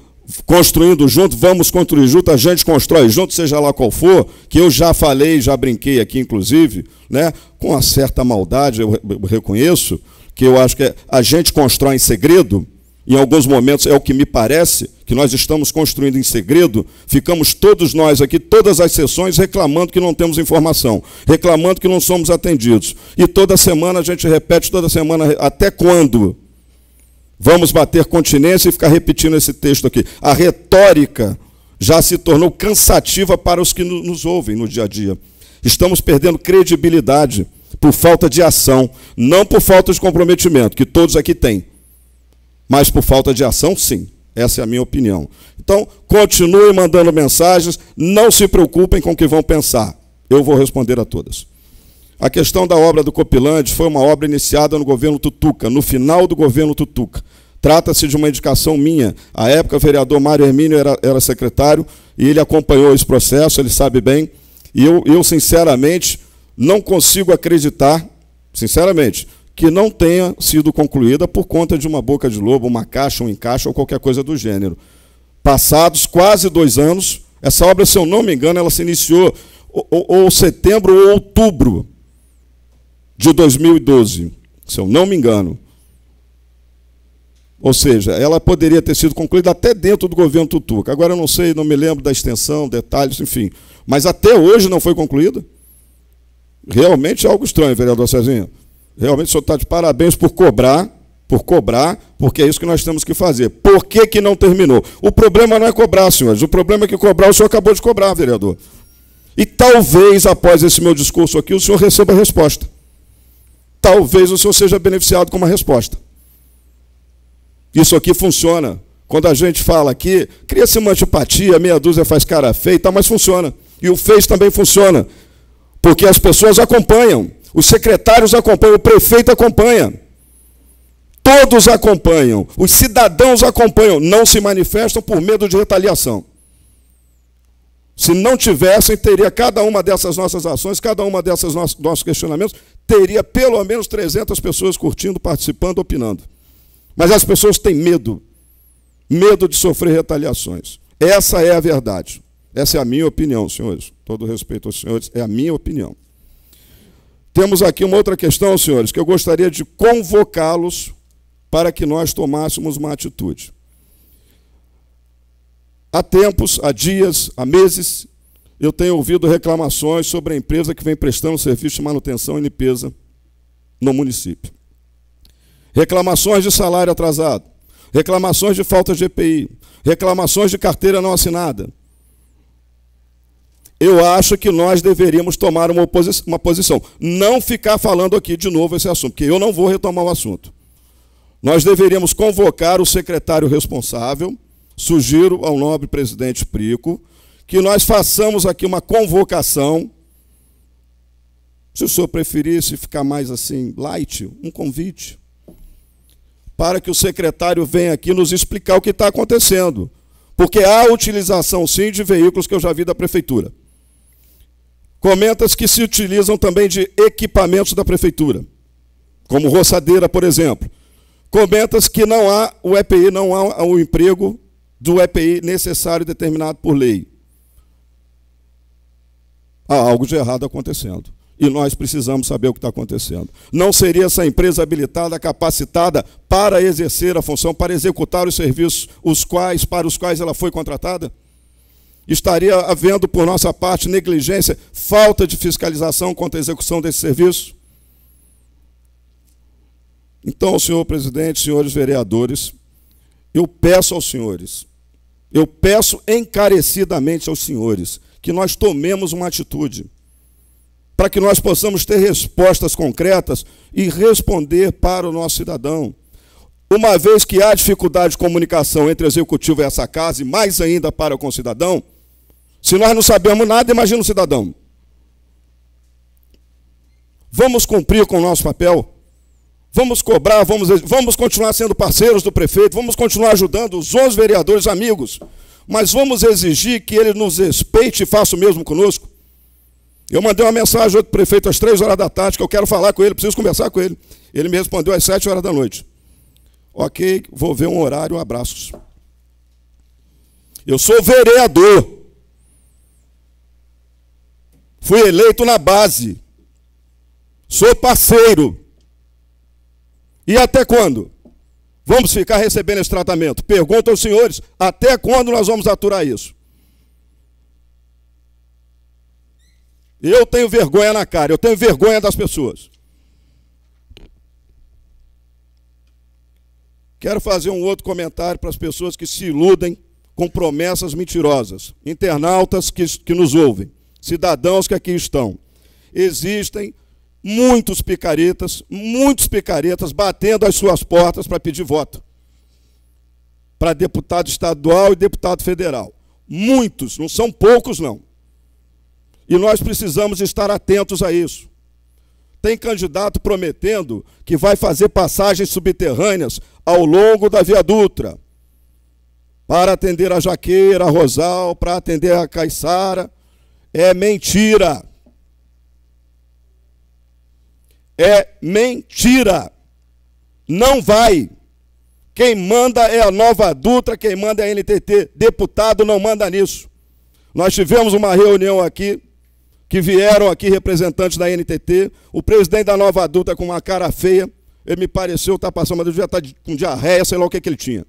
construindo junto, vamos construir junto, a gente constrói junto, seja lá qual for, que eu já falei, já brinquei aqui, inclusive, né, com uma certa maldade, eu reconheço, que eu acho que a gente constrói em segredo, em alguns momentos é o que me parece, que nós estamos construindo em segredo, ficamos todos nós aqui, todas as sessões, reclamando que não temos informação, reclamando que não somos atendidos. E toda semana a gente repete, toda semana, até quando? Vamos bater continência e ficar repetindo esse texto aqui. A retórica já se tornou cansativa para os que nos ouvem no dia a dia. Estamos perdendo credibilidade por falta de ação, não por falta de comprometimento, que todos aqui têm, mas por falta de ação, sim. Essa é a minha opinião. Então, continuem mandando mensagens, não se preocupem com o que vão pensar. Eu vou responder a todas. A questão da obra do Copilândia foi uma obra iniciada no governo Tutuca, no final do governo Tutuca. Trata-se de uma indicação minha. À época, o vereador Mário Hermínio era secretário e ele acompanhou esse processo, ele sabe bem. E eu sinceramente, não consigo acreditar, sinceramente, que não tenha sido concluída por conta de uma boca de lobo, uma caixa, um encaixe ou qualquer coisa do gênero. Passados quase 2 anos, essa obra, se eu não me engano, ela se iniciou ou setembro ou outubro de 2012, se eu não me engano. Ou seja, ela poderia ter sido concluída até dentro do governo Tutuca. Agora eu não sei, não me lembro da extensão, detalhes, enfim. Mas até hoje não foi concluída. Realmente é algo estranho, vereador Cezinha. Realmente o senhor está de parabéns por cobrar, porque é isso que nós temos que fazer. Por que não terminou? O problema não é cobrar, senhores. O problema é que cobrar, o senhor acabou de cobrar, vereador. E talvez, após esse meu discurso aqui, o senhor receba a resposta. Talvez o senhor seja beneficiado com uma resposta. Isso aqui funciona. Quando a gente fala aqui, cria-se uma antipatia, meia dúzia faz cara feia, tá, mas funciona. E o fez também funciona. Porque as pessoas acompanham, os secretários acompanham, o prefeito acompanha. Todos acompanham, os cidadãos acompanham, não se manifestam por medo de retaliação. Se não tivessem, teria cada uma dessas nossas ações, cada uma dessas nossos questionamentos, teria pelo menos 300 pessoas curtindo, participando, opinando. Mas as pessoas têm medo de sofrer retaliações. Essa é a verdade. Essa é a minha opinião, senhores. Todo respeito aos senhores, é a minha opinião. Temos aqui uma outra questão, senhores, que eu gostaria de convocá-los para que nós tomássemos uma atitude. Há tempos, há dias, há meses, eu tenho ouvido reclamações sobre a empresa que vem prestando serviço de manutenção e limpeza no município. Reclamações de salário atrasado, reclamações de falta de EPI, reclamações de carteira não assinada. Eu acho que nós deveríamos tomar uma posição. Não ficar falando aqui de novo esse assunto, porque eu não vou retomar o assunto. Nós deveríamos convocar o secretário responsável, sugiro ao nobre presidente Prico, que nós façamos aqui uma convocação, se o senhor preferisse ficar mais assim, light, um convite, para que o secretário venha aqui nos explicar o que está acontecendo. Porque há utilização, sim, de veículos que eu já vi da prefeitura. Comentas que se utilizam também de equipamentos da prefeitura, como roçadeira, por exemplo. Comentas que não há o EPI, não há o emprego do EPI necessário determinado por lei. Há algo de errado acontecendo. E nós precisamos saber o que está acontecendo. Não seria essa empresa habilitada, capacitada para exercer a função, para executar os serviços para os quais ela foi contratada? Estaria havendo, por nossa parte, negligência, falta de fiscalização quanto à execução desse serviço? Então, senhor presidente, senhores vereadores, eu peço aos senhores, eu peço encarecidamente aos senhores, que nós tomemos uma atitude, para que nós possamos ter respostas concretas e responder para o nosso cidadão. Uma vez que há dificuldade de comunicação entre o executivo e essa casa, e mais ainda para com o cidadão, se nós não sabemos nada, imagina o cidadão. Vamos cumprir com o nosso papel, vamos cobrar, vamos continuar sendo parceiros do prefeito, vamos continuar ajudando os 11 vereadores amigos, mas vamos exigir que ele nos respeite e faça o mesmo conosco. Eu mandei uma mensagem ao prefeito às 3 horas da tarde, que eu quero falar com ele, preciso conversar com ele. Ele me respondeu às 7 horas da noite. Ok, vou ver um horário, abraços. Eu sou vereador. Fui eleito na base. Sou parceiro. E até quando? Vamos ficar recebendo esse tratamento? Pergunto aos senhores, até quando nós vamos aturar isso? Eu tenho vergonha na cara, eu tenho vergonha das pessoas. Quero fazer um outro comentário para as pessoas que se iludem com promessas mentirosas. Internautas que nos ouvem, cidadãos que aqui estão. Existem muitos picaretas batendo às suas portas para pedir voto. Para deputado estadual e deputado federal. Muitos, não são poucos não. E nós precisamos estar atentos a isso. Tem candidato prometendo que vai fazer passagens subterrâneas ao longo da Via Dutra, para atender a Jaqueira, a Rosal, para atender a Caiçara. É mentira. É mentira. Não vai. Quem manda é a Nova Dutra, quem manda é a NTT. Deputado não manda nisso. Nós tivemos uma reunião aqui, que vieram aqui representantes da NTT, o presidente da Nova Dutra com uma cara feia, ele me pareceu estar passando, mas ele já está com diarreia, sei lá o que ele tinha.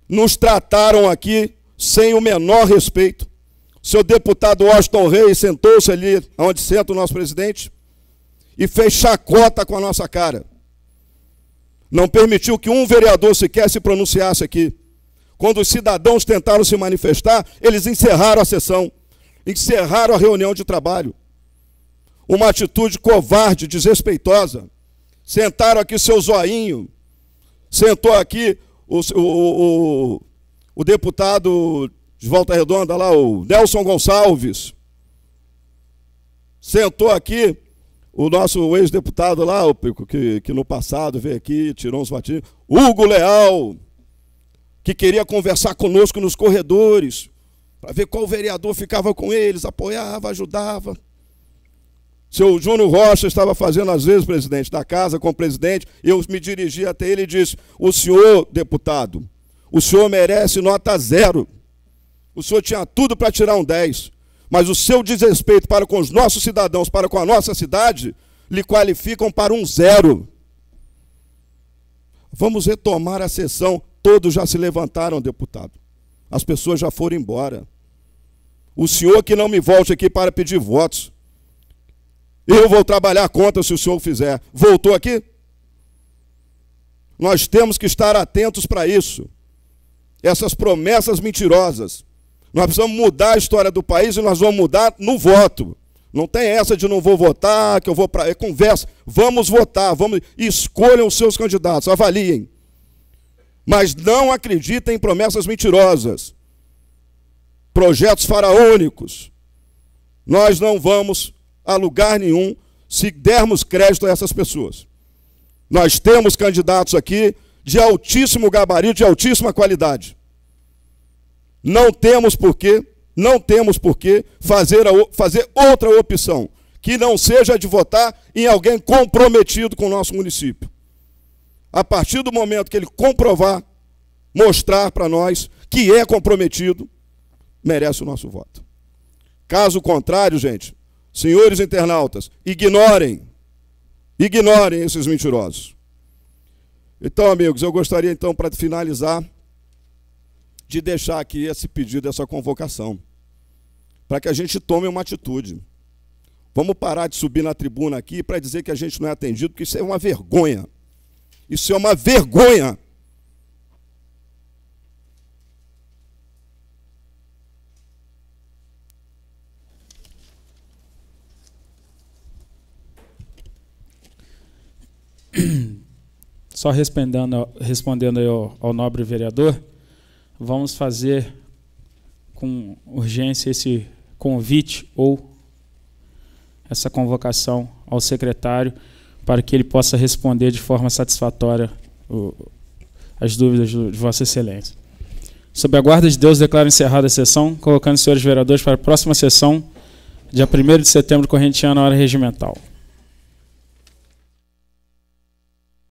Nos trataram aqui sem o menor respeito. Seu deputado Washington Reis sentou-se ali, onde senta o nosso presidente, e fez chacota com a nossa cara. Não permitiu que um vereador sequer se pronunciasse aqui. Quando os cidadãos tentaram se manifestar, eles encerraram a sessão. Encerraram a reunião de trabalho. Uma atitude covarde, desrespeitosa. Sentaram aqui seu zoinho. Sentou aqui o deputado de Volta Redonda lá, o Nelson Gonçalves. Sentou aqui o nosso ex-deputado lá, que no passado veio aqui, tirou uns batidinhos. Hugo Leal, que queria conversar conosco nos corredores, para ver qual vereador ficava com eles, apoiava, ajudava. Seu Júnior Rocha estava fazendo, às vezes, presidente da casa com o presidente, eu me dirigi até ele e disse, o senhor, deputado, o senhor merece nota 0. O senhor tinha tudo para tirar um 10, mas o seu desrespeito para com os nossos cidadãos, para com a nossa cidade, lhe qualificam para um 0. Vamos retomar a sessão. Todos já se levantaram, deputado. As pessoas já foram embora. O senhor que não me volte aqui para pedir votos. Eu vou trabalhar contra se o senhor fizer. Voltou aqui? Nós temos que estar atentos para isso. Essas promessas mentirosas. Nós precisamos mudar a história do país e nós vamos mudar no voto. Não tem essa de não vou votar, que eu vou para... É conversa. Vamos votar, escolham os seus candidatos, avaliem. Mas não acreditem em promessas mentirosas. Projetos faraônicos. Nós não vamos a lugar nenhum se dermos crédito a essas pessoas. Nós temos candidatos aqui de altíssimo gabarito, de altíssima qualidade. Não temos por que não temos por que fazer outra opção, que não seja a de votar em alguém comprometido com o nosso município. A partir do momento que ele comprovar, mostrar para nós que é comprometido, merece o nosso voto. Caso contrário, gente, senhores internautas, ignorem esses mentirosos. Então, amigos, eu gostaria, então, para finalizar, de deixar aqui esse pedido, essa convocação, para que a gente tome uma atitude. Vamos parar de subir na tribuna aqui para dizer que a gente não é atendido, porque isso é uma vergonha. Isso é uma vergonha. Só respondendo aí ao nobre vereador, vamos fazer com urgência esse convite ou essa convocação ao secretário para que ele possa responder de forma satisfatória as dúvidas de Vossa Excelência. Sob a guarda de Deus, declaro encerrada a sessão, colocando os senhores vereadores para a próxima sessão, dia 1º de setembro, corrente ano, hora regimental.